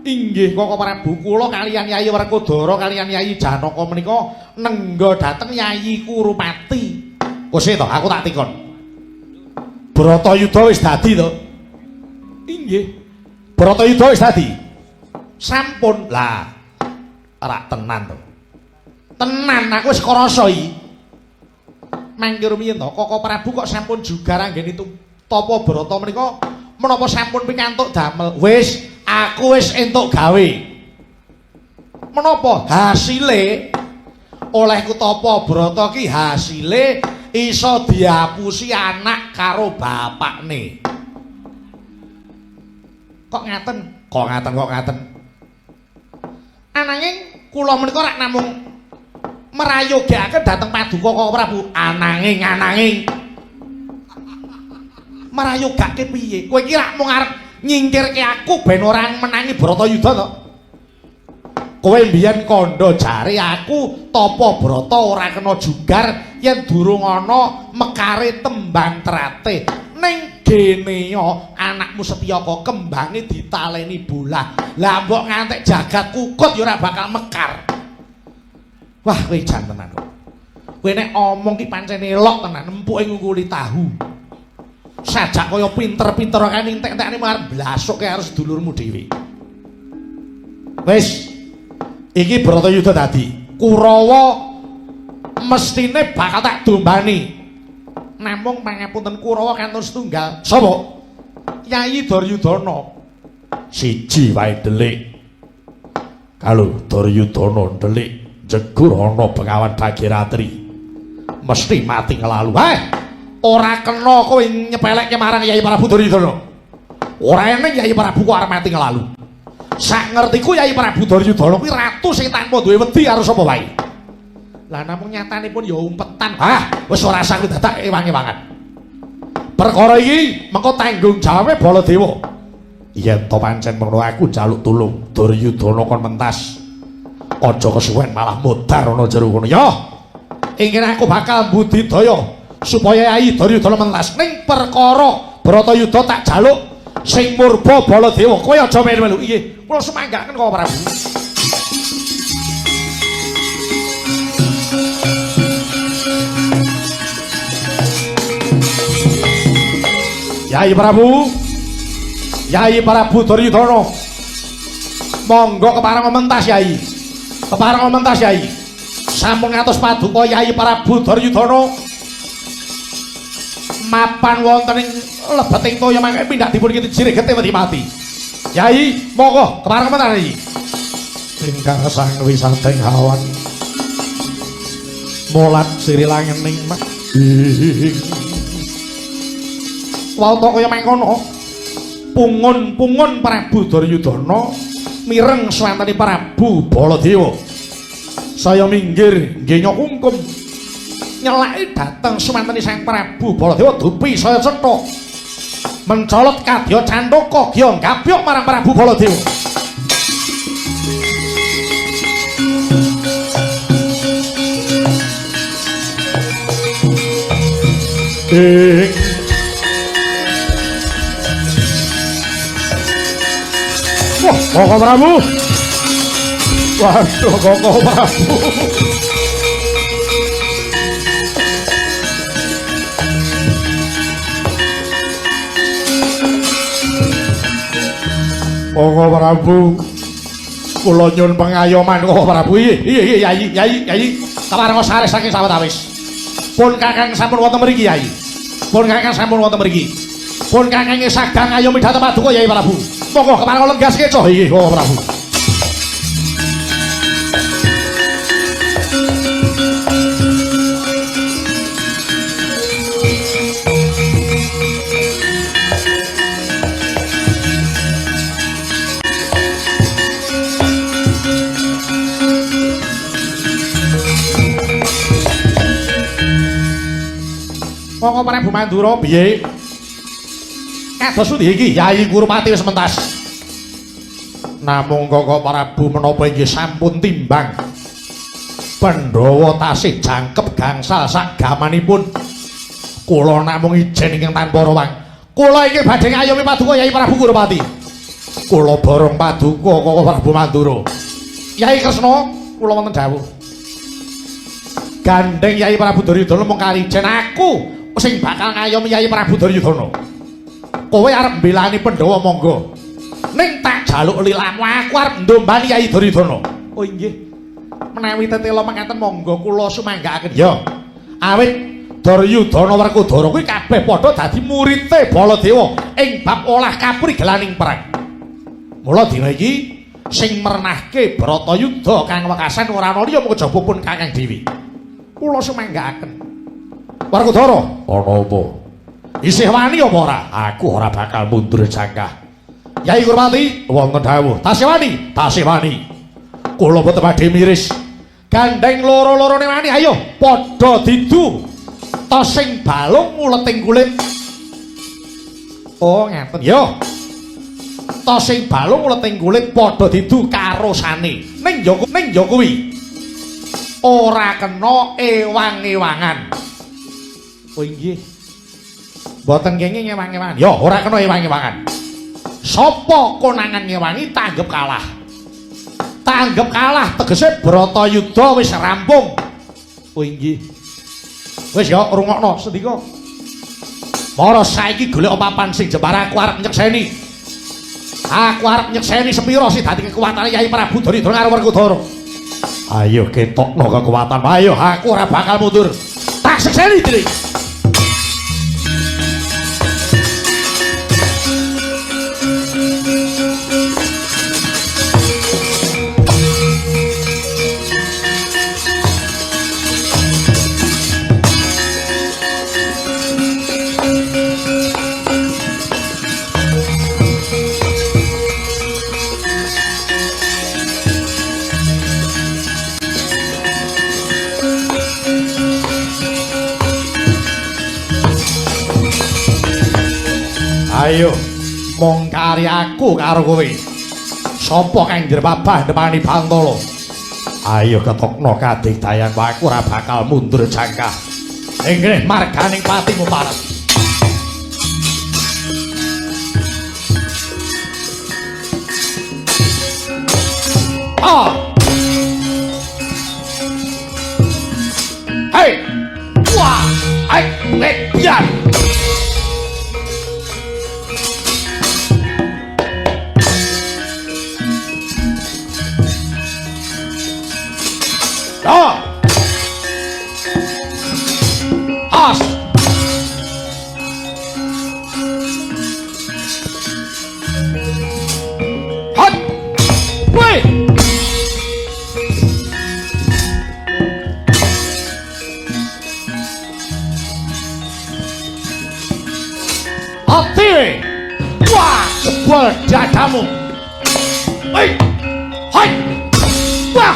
Inggih Koko Prabu, kula kaliyan Yai Werkudara kaliyan Yai Janaka menika nengga dhateng Yai Kurupati. Kose to, aku tak tikon. Bratayuda wis dadi to? Inggih. Bratayuda wis dadi. Sampun lah ora tenan to. Tenan aku wis krasa iki. Mangke rumiyin to Koko Prabu kok sampun jugar anggene tapa brata menika menapa sampun pingantuk damel. Wis aku wis entuk gawe. Menapa hasile olehku tapa brata ki hasile iso diapusi anak karo bapakne. Kok ngaten? Kok ngaten. Ananging kula menika rak namung merayogake dhateng Paduka Koko Prabu. Ananging merayogake piye? Kowe iki rak mung arep nyingkirke aku ben ora menangi Bratayuda to. Kowe mbiyen kandha jare aku tapa brata ora kena jugar yen durung ana mekare tembang trate. Ning gene yo anakmu Setyaka kembange ditaleni bolah. Lah mbok ngantek jagat kukut yo ora bakal mekar. Wah, kowe jan tenan kok. Kowe nek omong ki pancen elok tenan, empuke ngungkuli tahu. Sajak kaya pinter-pinter kan entek-entekane marang blasuk kaya harus sedulurmu dhewe. Wis. Iki Bratayuda dadi. Kurawa mestine bakal tak dombani. Namung pangapunten Kurawa kantos setunggal. Sapa? Kyai Duryudana. Siji wae delik. Kalau Duryudana delik jegur ana Bengawan Bhagiratri. Mesti mati ngelalu. Ora kena kowe nyepelekke marang Yai Prabu Duryudana. Ora eneng Yai Prabu kok arep mati ngelalu. Sak ngertiku Yai Prabu Duryudana kuwi ratu sing tanpa duwe wedi karo sapa wae. Lah namung nyatanipun ya umpetan. Wis ora usah dadak ewang-ewangan. Perkara iki mengko tanggung jawabe Baladewa. Yen to pancen mengko aku njaluk tulung Duryudana kon mentas. Aja kesuwen malah modar ana jero kono ya. Ingin aku bakal budidaya supaya Yai Duryudana mentas ning perkara Bratayuda tak jaluk sing murba Baladewa. Kowe aja melu-melu. Nggih, kula semanggaken kok Prabu. Yai Prabu, Yai Prabu Duryudana, monggo kepareng mentas Yai, kepareng mentas Yai. Sampun ngatos paduka Yai Prabu Duryudana mapan wonten ing lebeting toya mangke pindah dipun kiti jiregete wedi mati. Yai, monggo kepareng mentas Yai. Ingkang sang wisating hawan molat siri langening mak. Wauta kaya mangkono. Pungun-pungun Prabu Duryudana mireng swantene Prabu Baladewa. Saya minggir nggih nyokungkum. Nyelaki dateng swantene Sang Prabu Baladewa dupi saya cetha. Mencolot kadya candhaka gya gapyuk marang Prabu Baladewa. Koko Prabu. Waduh, Koko Prabu. Koko Prabu. Kula nyuwun pengayoman Koko Prabu. Iya, Yai. Kaparenga sares saking sawetawis. Pun Kakang sampun wonten mriki, Yai. Pun Kakang sampun wonten mriki. Pun Kakang saged ngayomi dhateng paduka Yai Prabu. Monggo kepareng lenggas keco. Nggih, Koko Prabu. Koko Prabu Mandura piye? Kados pundi iki Yai Kurmati wis mentas. Namung Koko Prabu menapa inggih sampun timbang. Pandhawa tasih jangkep gangsal sak gamanipun. Kula namung ijen ingkang tanpa rawang. Kula inggih badhe ngayomi paduka Yai Prabu Kurmati. Kula borong paduka Koko Prabu Mandura. Yai Kresna, kula wonten dawuh. Gandeng Yai Prabu Duryudana mung karijen aku sing bakal ngayomi Yai Prabu Duryudana. Kowe arep mbelani Pandhawa monggo. Ning tak jaluk lilamu aku arep ndombani Yai Duryudana. Oh nggih. Menawi tetela mangkaten monggo kula sumanggaaken. Ya. Awit Duryudana Werkudara kuwi kabeh padha dadi murite Baladewa ing bab olah kaprigelaning perang. Mula dina iki sing mernahke Bratayuda kang wekasan ora ana liya mung kejaba pun Kakang Dewi. Kula sumanggaaken. Werkudara, ana apa? Isih wani apa ora? Aku ora bakal mundur jangkah. Yai Kurmati, wonten dawuh. Tasih wani? Tasih wani. Kula boten badhe miris. Gandeng loro-lorone wani, ayo padha didu. Tos sing balung nguleting kulit. Oh, ngaten. Yo. Tos sing balung nguleting kulit padha didu karosane. Ning yo kuwi ora kena ewang-ewangan. Oh nggih. Mboten kenging ewang-ewangan. Ya ora kena ewang-ewangan. Sapa konangan ngewangi tanggep kalah. tanggep kalah tegese Bratayuda wis rampung. Oh inggih. Wis ya rungokno sendika. Para saiki golek papan sing jembar aku arep nyekseni. Aku arep nyekseni sepira sih dadi kekuatane Yai Prabu Daridra karo Werkudara. Ayo ketokno kekuatan. Ayo aku ora bakal mundur. Tak sekseni diri. Ayo mong karyaku karo kowe. Sapa kang njrebabah depani Bantala? Ayo ketokno kadigdayan aku ora bakal mundur jangkah. Inggih marganing patimu parep. Hei! Wah! Ai, biar. As. Hot. Wait. Hati. Wah, jebol dadamu. Hei. Hai. Wah.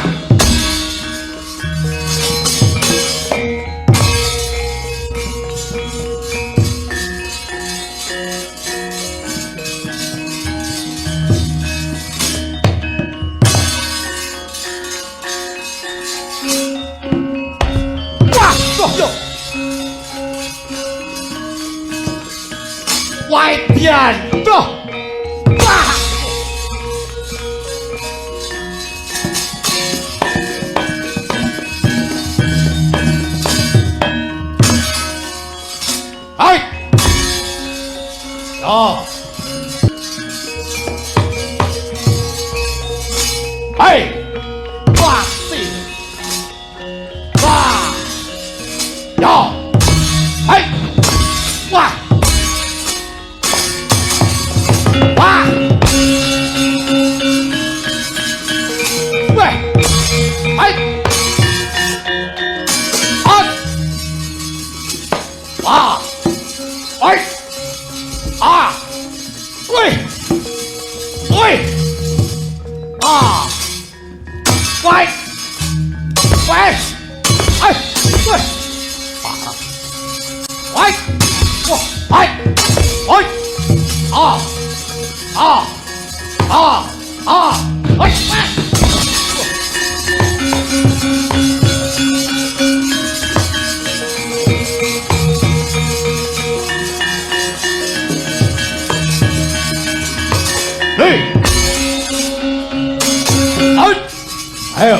Waidian, tuh, wah, hai, oh, hai, wah, sih, wah, yo, hai, wah. Wah! Weh! Hai! Hot! Wah! Hai! Ah! Weh! Weh! Ah! Weh! Weh! Hai! Weh! Hai! Wah! Hai! Hai! Ah! Ah! Ah! Ah! Oi! Hey! Out! Ayo!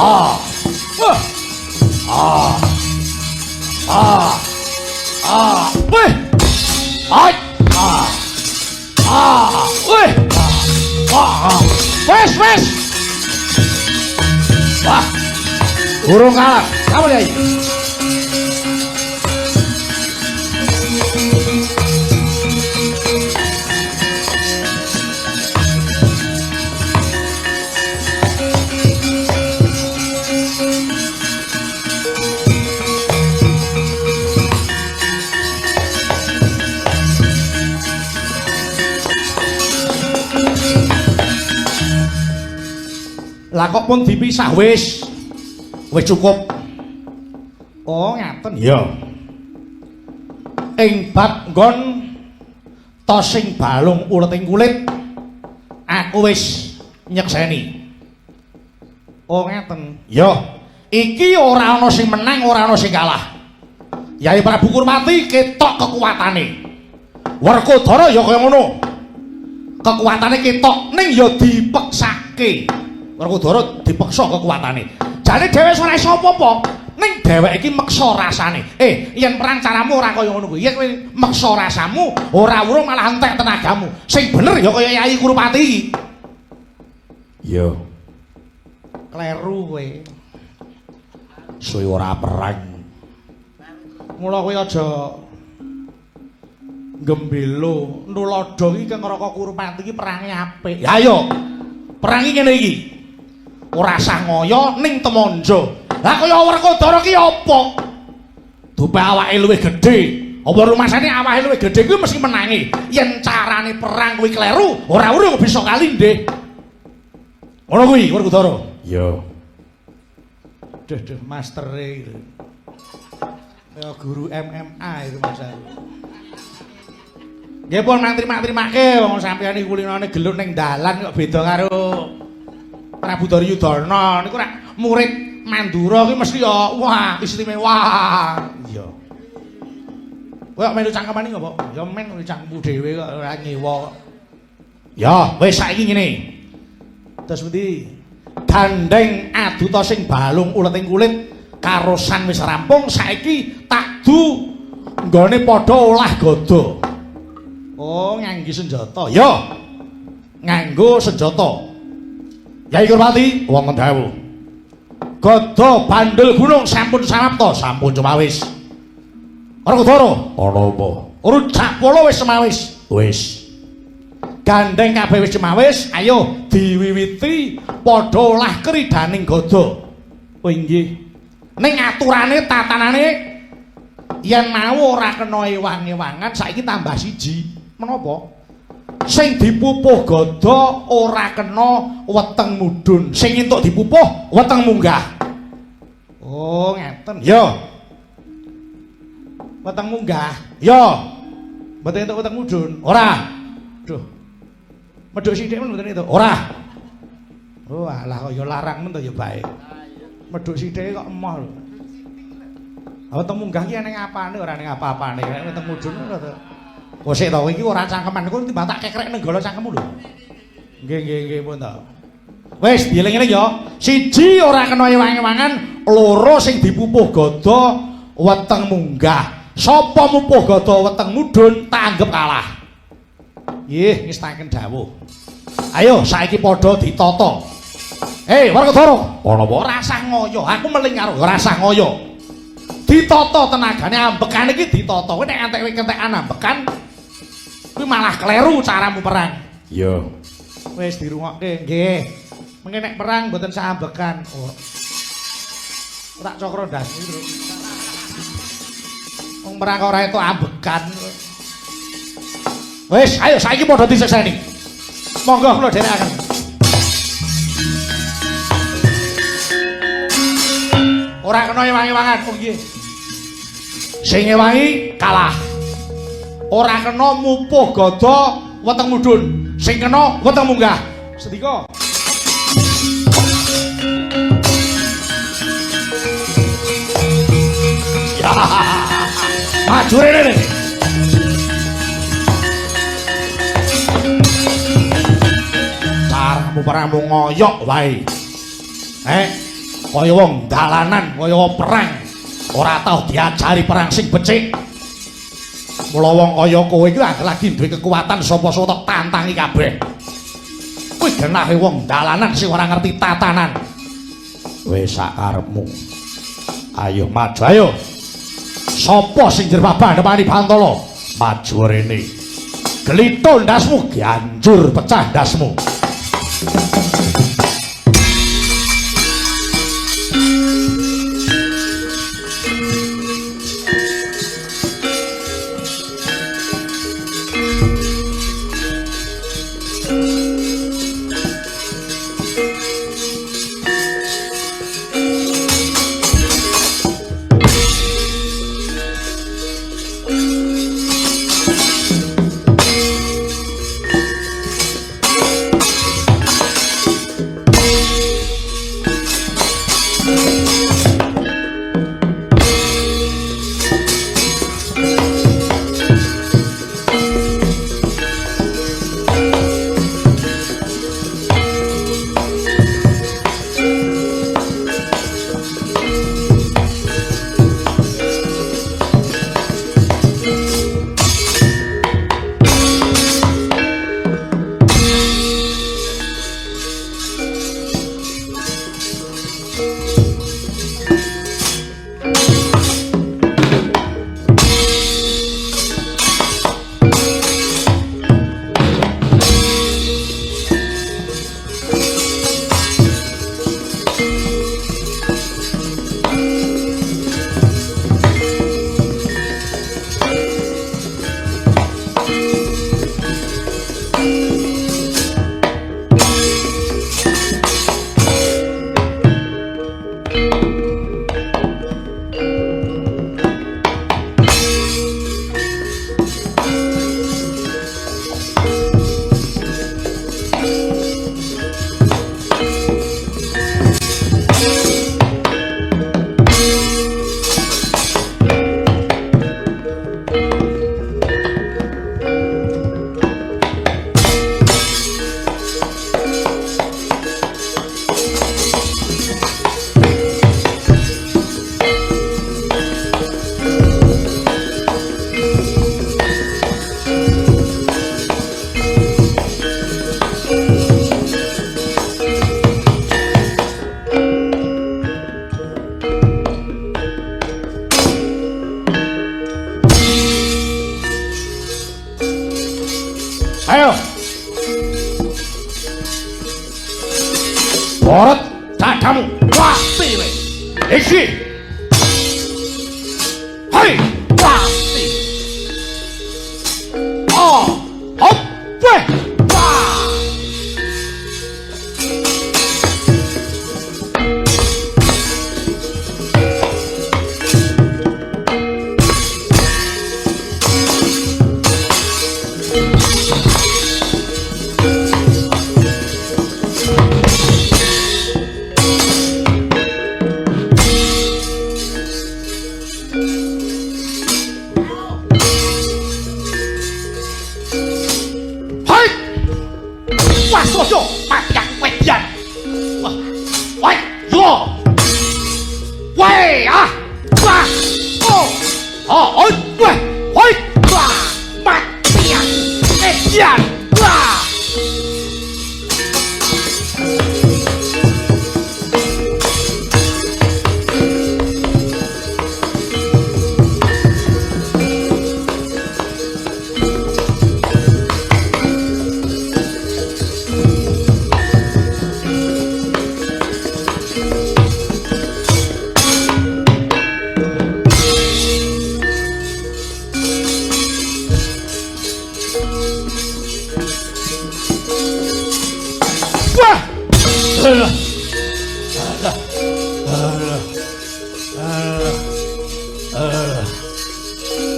Ah! Ah! Ah! Ah! Ah! Weh! Ai! Ah! Ah! Weh! Ah! Wes, wes! Wah! Burung kalah. Kamu lihat. Lah kok pun dipisah wis. Wis cukup. Oh, ngaten. Iya. Ing bab nggon tosing balung uleting kulit aku wis nyekseni. Oh, ngaten. Iya. Iki ora ana sing menang, ora ana sing kalah. Yai Prabu Kurmati ketok kekuatane. Werkudara ya kaya ngono. kekuatane ketok ning ya dipeksake. Werkudara dipeksa kekuatane. Jane dhewe ora iso apa-apa. Ning dheweke iki meksa rasane. Yen perang caramu ora kaya ngono kuwi. Yen kowe meksa rasamu, ora urung malah entek tenagamu. Sing bener ya kaya Yai Kurupati iki. Yo. Kleru kowe. Suwe ora perang. Mula kowe aja gembelo. Nulodo iki Kang Raka Kurupati iki perange apik. Ya ayo. Perang iki ngene iki. Ora sah ngoyo ning temanja. Lah kaya Werkudara ki apa? Dupe awake luwih gedhe. Apa rumasane awake luwih gedhe kuwi mesti menangi. Yen carane perang kuwi kleru, ora urung bisa kalindih. Ngono kuwi Werkudara. Iya. Duh mastere iki. Ya guru MMA itu Mas. Nggih pun mantri-mantrimake wong sampeyan iki kulinane gelut ning dalan kok beda karo Prabu Duryudana niku rak murid Mandura ki mesti ya wah istimewa. Iya. Kowe melu cangkemane ngopo? Ya men cangkemmu dhewe kok ora nyewa. Ya, wis saiki ngene. Terus pundi? Gandeng aduta sing balung uleting kulit karosan wis rampung, saiki tak du nggone padha olah gada. Oh, nganggo senjata. Ya. Nganggo senjata. Yai Kurupati, wonten dawuh. Gada bandel gunung sampun samapta, sampun cemawis. Werkudara, ana apa? Rujak polo wis cemawis. Wis. Gandeng kabeh wis cemawis, ayo diwiwiti padha olah kridaning gada. Oh nggih. Ning aturane tatanane yen mau ora kena ewang-ewangan saiki tambah siji. Menapa? Sing dipupuh gada ora kena weteng mudhun. Sing entuk dipupuh weteng munggah. Oh, ngeten. Ya. Weteng munggah. Ya. Mboten entuk weteng mudhun. Ora. Duh. Medhuk sithik men mboten entuk. Ora. Oh, alah kok ya larang men to ya bae. Medhuk sithik kok emoh lho. Weteng munggah ki ning apane ora ning apa-apane. Weteng mudhun ora to. Oh sik to iki ora cangkeman kowe timbang tak kekrek ning gala cangkemmu lho. Nggih pun to. Wis dieling-eling ya. Siji ora kena ewang-ewangan, loro sing dipupuh gada weteng munggah. Sapa mupuh gada weteng mudhun tak anggap kalah. Nggih, ngestaken dawuh. Ayo saiki padha ditata. Werkudara, ana apa? Ora sah ngoyo. Aku meling karo ora sah ngoyo. Ditata tenagane ambekan iki ditata. Kowe nek entek kentekan ambekan kuwi malah kleru caramu perang. Iya. Wis dirungokke, nggih. Mengke nek perang mboten saambekan. Oh. Tak cokro ndasmu, Tru. Wong perang ora entuk ambekan. Wis, ayo saiki padha disekseni. Monggo kula dherekaken. Ora kena ewangi-ewangan, oh nggih. Sing ewangi kalah. Ora kena mupuh gada weteng mudhun. Sing kena weteng munggah. Sedika. Ya. Maju rene. Caramu paramu ngoyok wae. Kaya wong dalanan, kaya perang. Ora tau diajari perang sing becik. Mula wong kaya kowe iki lagi duwe kekuatan sapa-sapa tak tantangi kabeh. Kuwi genahe wong dalanan sing ora ngerti tatanan. Wis sakarepmu. Ayo maju ayo. Sapa sing jerbabah nemani Bantala? Maju rene. Glito ndasmu ganjur pecah ndasmu. Ayo. Borot dadamu pasti we. Iki. Hai, pasti. Oh, hop, we. Wah.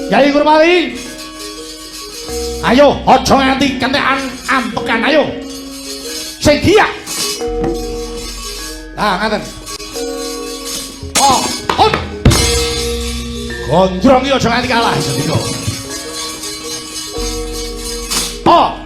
Yai Gurmali. Ayo, aja nganti kentekan ampekan ayo. Sing giyak. Ah, ngaten. Oh, hop. Gondrong iki aja nganti kalah sedika. Oh.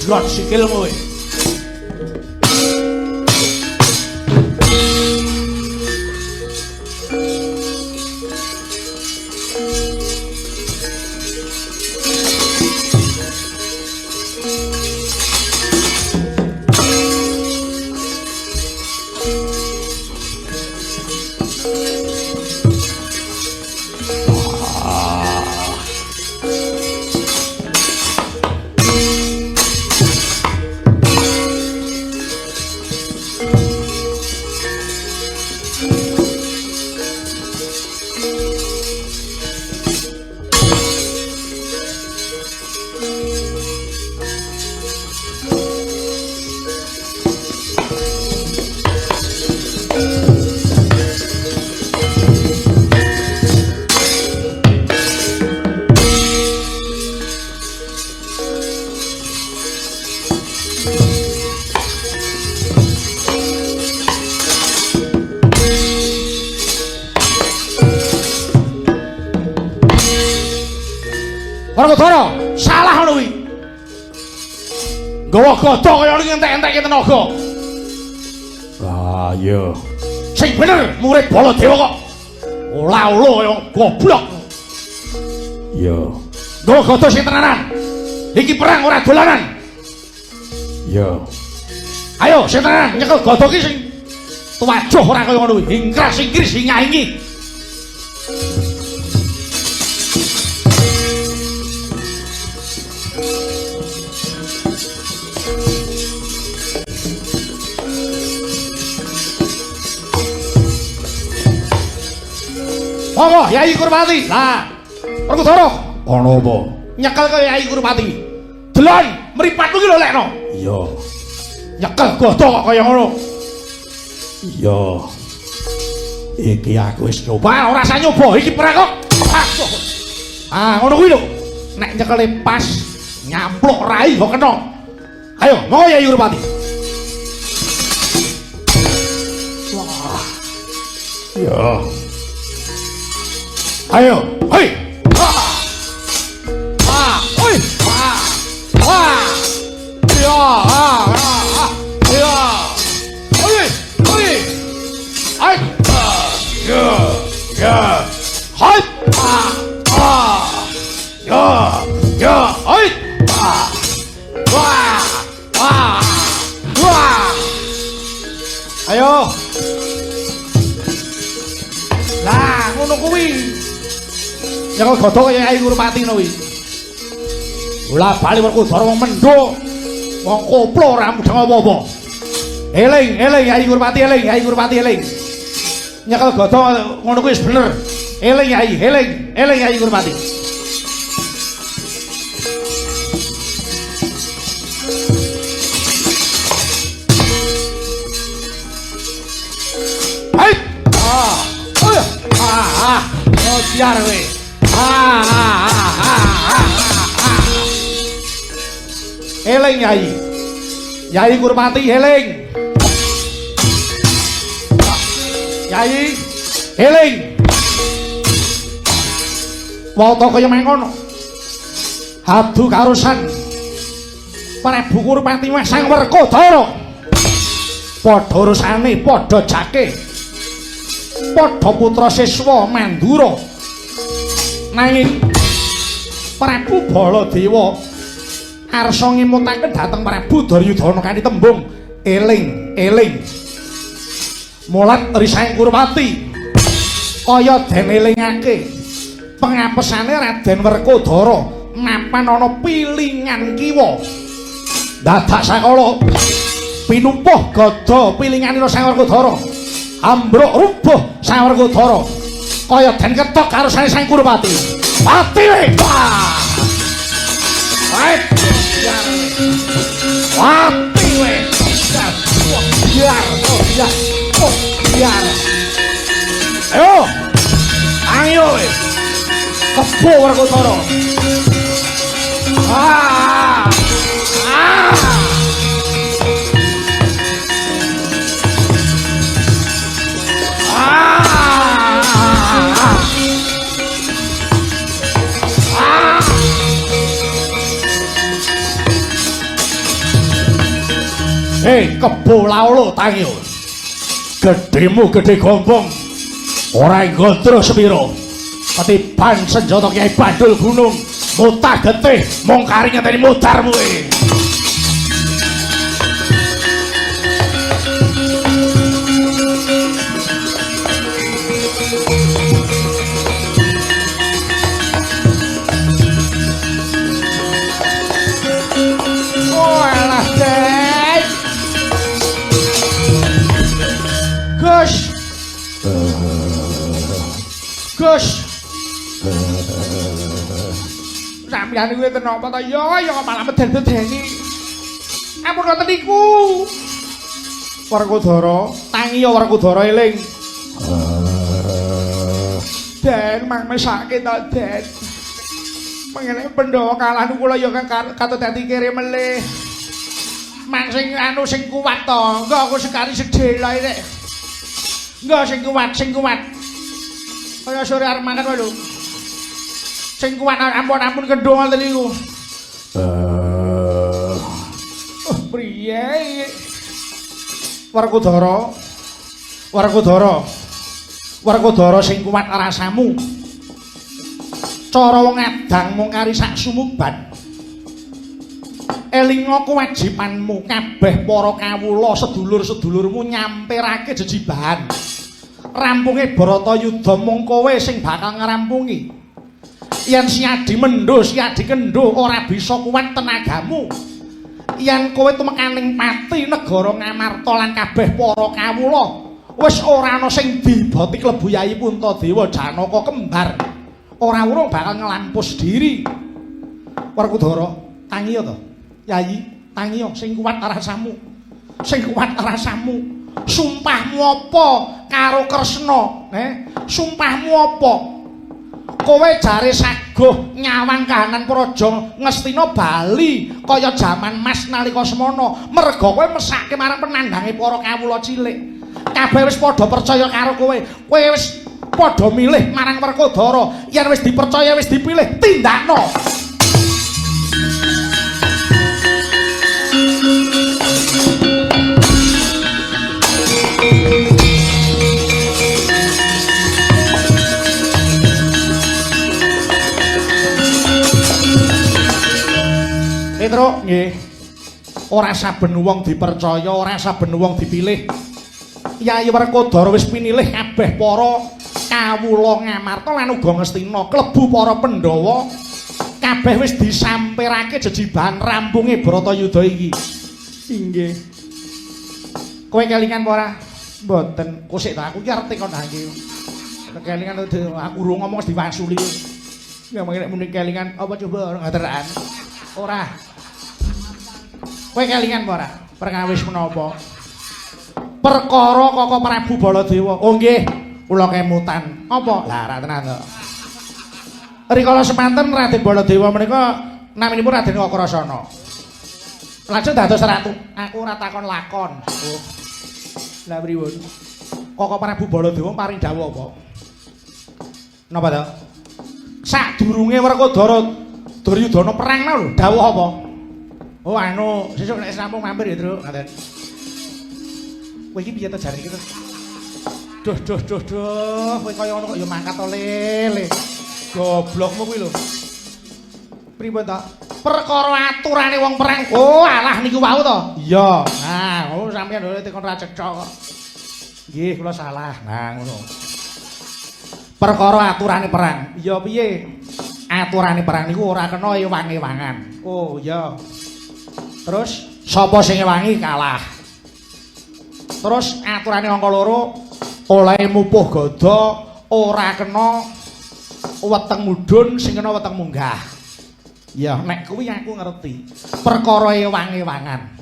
Drot sikilmu. Werkudara, salah ngono kuwi. Gawa gada kaya ngene entek-entek tenaga. Ah iya. Sing bener murid Baladewa kok. Olah-olah kaya goblok. Iya. Gawa gada sing tenanan. Iki perang ora dolanan. Iya. Ayo sing tenanan nyekel gada iki sing tuwajuh ora kaya ngono kuwi. Ingkras-ingkris sing nyaingi. Monggo Yai Gurmati. Lah, Werkudara, ana apa? Nyekel kaya Yai Gurmati. Delon, mripatmu ki lho lekno. Iya. Nyekel gada kok kaya ngono. Iya. Iki aku wis nyoba ora usah nyoba iki perang kok. Ah ngono kuwi lho. Nek nyekele pas nyampluk rai kok kena. Ayo, mau ya Yurupati. Wah. Ya. Ayo, hei. Oi. Wah. Ya, ya. Oi. Ai. Ya. Hai. Ya. Ai. Wah. Ayo. Lah, ngono kuwi. Ya kok godho kaya Kyai Ngurmati ngono kuwi. Bola bali Werkudara wong mendho. Wong koplo ora mudeng apa-apa. Eling Kyai Ngurmati eling. Nyekel godho ngono kuwi wis bener. Eling Kyai Ngurmati. Oh, biar we. Eling Kyai Ngurmati eling. Kyai eling. Wata kaya mangkono. Hadu karusan. Prabu Ngurmati wis sang Werkudara. Padha urusane padha jake. Padha putra siswa Mandura. Nanging Prabu Baladewa arsa ngimutaken dhateng Prabu Duryudana kanthi tembung eling. Mulat Risang Ngurmati kaya den elingake pengapesane Raden Werkudara mapan ana pilingan kiwa. Dadak sakala pinumpuh gada pilinganira Sang Werkudara. Ambruk rubuh Sang Werkudara kaya den ketok karo Sang Ngurmati. Pati we. Pati we. Biar. Ayo we. Kebo Werkudara. Hei, kebo laulo tangi. Gedemu gede gombong. Ora nggontrol sepiro. Ketiban senjata Kyai Bandul Gunung. Mutah getih mung kari ngenteni mudarmu e. Gus. Sampeyan kuwi tenapa ta? Ya malah medel-medeni. Ampun ngoten niku. Werkudara, tangi ya Werkudara eling. Den mang mesake ta, Den. Mengene Pandhawa kalah niku kula ya katut dadi kere melih. Mang sing sing kuwat to. Engko aku sekali sedhel ae rek. Engko sing kuwat. Kaya sore arep makan wae lho. Sing kuwat ampun kendho ngoten niku. Priye? Werkudara sing kuwat rasamu. Cara wong adang mung kari sak sumuban. Elinga kewajibanmu kabeh para kawula sedulur-sedulurmu nyamperake jejibahan. Rampunge Bharatayuda mung kowe sing bakal ngrampungi. Yen Siadi mendho, Siadi kendho ora bisa kuwat tenagamu. Yen kowe tumekaning pati negara Ngamarta lan kabeh para kawula wis ora ana sing diboti klebu Yayi Puntadewa Janaka kembar. Ora urung bakal nglampus diri. Werkudara, tangi ya to. Yayi, tangi yo sing kuwat rasamu. Sing kuwat rasamu. Sumpahmu apa karo Kresna? Sumpahmu apa? Kowe jare saguh nyawang kahanan praja Ngastina bali kaya jaman Mas nalika semana. Merga kowe mesake marang penandhange para kawula cilik. Kabeh wis padha percaya karo kowe. Kowe wis padha milih marang Werkudara. Yen wis dipercaya wis dipilih, tindakno. Petro, nggih. Ora saben wong dipercaya, ora saben wong dipilih. Yayi Werkudara wis pinilih kabeh para kawula Ngamarta lan uga Ngastina, klebu para Pandhawa. Kabeh wis disampirake jejibahan rampunge Bratayuda iki. Inggih. Kowe kelingan apa ora? Mboten. Kusik ta aku iki arep tekon nggih. Kelingan aku urung ngomong wis diwasuli. Ya mengene muni kelingan apa coba ngateran. Ora. Kowe kelingan apa ora? Perkawis menapa? Perkara Kaka Prabu Baladewa. Oh nggih, kula kemutan. Apa? Lah ra tenan kok. Rikala semanten Raden Baladewa menika naminipun Raden Wakrasana. Lajeng dados ratu. Aku ora takon lakon. Oh. Lah pripun? Kaka Prabu Baladewa paring dawuh apa? Napa to? Sadurunge Werkudara Duryudana perang lho, dawuh apa? Oh anu, sesuk nek rampung mampir ya, Tru. Ngaten. Kowe iki piye to jare iki to? Duh, kowe kaya ngono kok ya mangkat to, Lele. Goblokmu kuwi lho. Pripun to? Perkara aturane wong perang. Oh, alah niku wau to. Iya. Nah, ngono sampeyan lho tekon ra cecok kok. Nggih, kula salah. Nah, ngono. Perkara aturane perang. Iya piye? Aturane perang niku ora kena ewang-ewangan. Oh, iya. Terus sapa sing ewangi kalah. Terus aturane angka loro oleh mupuh gada ora kena weteng mudhun sing kena weteng munggah. Ya nek kuwi aku ngerti. Perkara ewang-ewangan.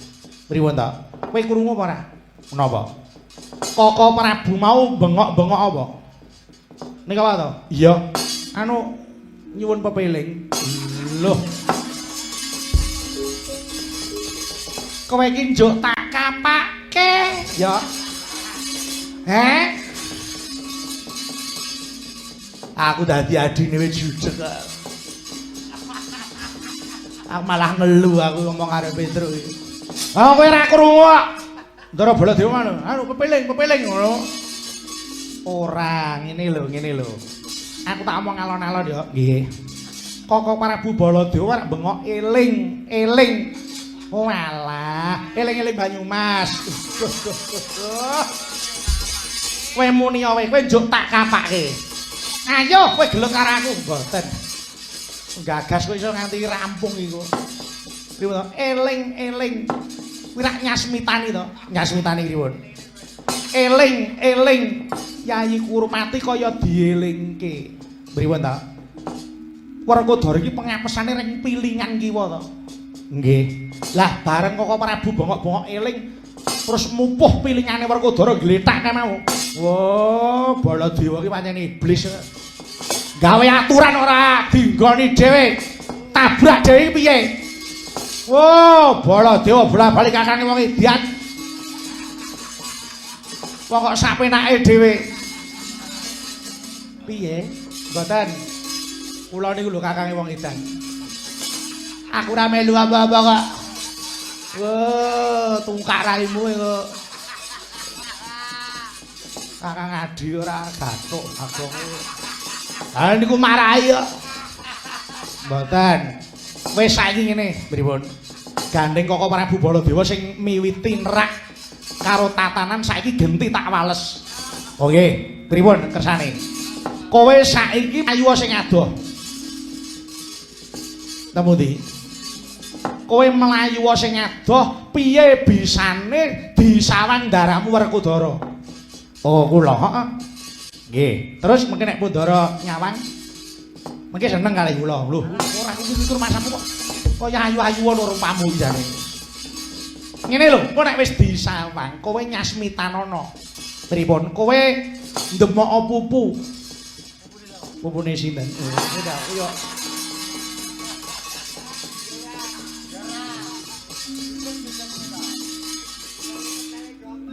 Pripun to? Kowe krungu apa ora? Menapa? Kaka Prabu mau bengok-bengok apa? Nika apa to? Iya. Anu nyuwun pepeling. Loh. Kowe iki njuk tak kapake. Ya. Aku dadi adine wis jujeg. Aku malah ngelu aku ngomong karo Petro iki. Ah kowe ora krungu kok. Ndara Baladewa ngono. Anu pepeling ngono. Ora, ngene lho. Aku tak omong alon-alon ya. Nggih. Kaka Prabu Baladewa arep bengok eling. Oh alah, eling-eling Banyumas. Kowe muni wae, kowe njuk tak kapake. Ayo kowe gelem karo aku mboten. Gagas kowe iso nganti rampung iku. Pripun? Eling. Kuwi rak nyasmitani to. Nyasmitani pripun? Eling. Yayi Kurupati kaya dielingke. Pripun ta? Werkudara iki pengapesane ring pilingan kiwa to. Nggih. Lah bareng Kaka Prabu bongok-bongok eling terus mupuh pilingane Werkudara gletak ka mau. Wah, Baladewa ki pancen iblis. Gawe aturan ora dinggoni dhewe. Tabrak dhewe piye? Wah, Baladewa bola-bali kakane wong idian. Pokok sapenake dhewe. Piye? Mboten. Kula niku lho kakange wong edan. Aku ora melu apa-apa kok. Wah, tungkak raimu kok. Kakang Adi ora gathuk agonge. Ha niku marahi kok. Mboten. Wis saiki ngene, pripun? Gandeng Kaka Prabu Baladewa sing miwiti nerak karo tatanan saiki genti tak wales. Oh nggih, pripun kersane? Kowe saiki ayu sing adoh. Temu ndi? Kowe mlayu sing adoh, piye bisane disawang darahmu Werkudara? Oh, kula, heeh. Nggih. Terus mengke nek Pandara nyawang mengke seneng kali kula. Lho, ora mikir masamu kok kaya ayu-ayu ana rupamu jane. Ngene lho, kok nek wis disawang, kowe nyasmitanana. Pripun? Kowe ndemok pupu. Pupune sinten? Yo.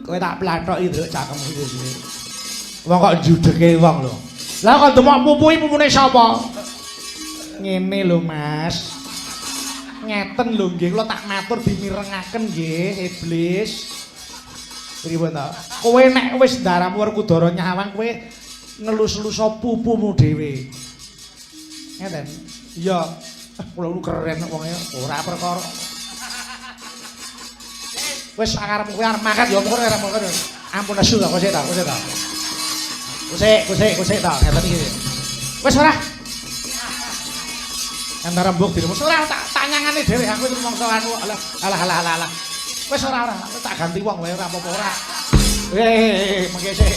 Kowe tak plathoki nduk cakemmu iki sini. Wong kok judeke wong lho. Lah kok ndemok pupu iki pupune sapa? Ngene lho, Mas. Ngeten lho nggih, kula tak matur dimirengaken nggih, iblis. Pripun ta? Kowe nek wis ndaramu Werkudara nyawang kowe ngelus-eluso pupumu dhewe. Ngeten. Iya. Kula lu keren wonge, ora perkara. Wis sakarepmu kowe arep makan ya ngono ora mongko. Ampun asu ta, kosek ta. Kusik ta, ngeten iki. Wis ora. Antara mbok diremu ora tak tanyangane dhewe aku itu mongso anu alah. Wis ora tak ganti wong wae ora apa-apa ora. Mengke sik.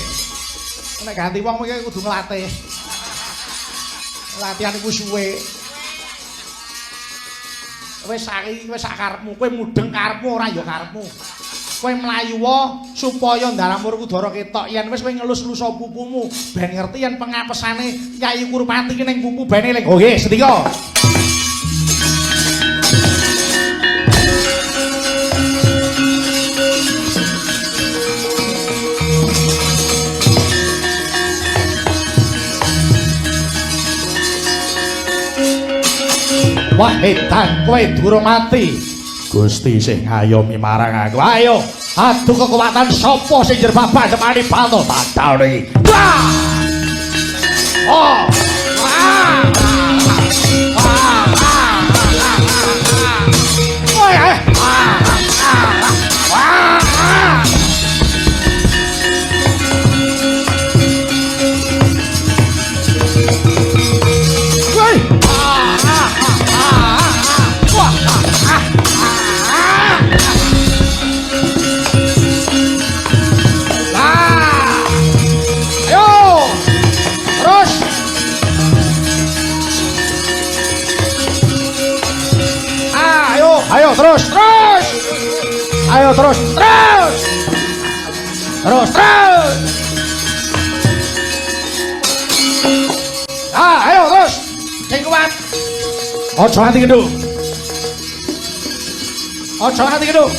Nek ganti wong mengke kudu nglatih. Latihan iku suwe. Wis saiki wis sak karepmu, kowe mudeng karepmu ora ya karepmu. Kowe mlayu wae supaya ndaram Werkudara ketok yen wis kowe ngelus-eluso pupumu ben ngerti yen pengapesane Kyai Kurmati ki ning pupu bene ning. Oh nggih, sedika. Wah edan kowe durung mati. Gusti sing ngayomi marang aku. Ayo, adu kekuatan sapa sing jerbah pandemane panto tadal iki. Wah! Oh! Wah! Ayo terus. Ayo terus. Ayo terus. Sing kuat. Ojo hati gedung. Ojo hati gedung.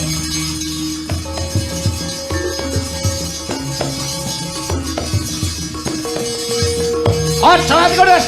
Ojo hati gedung.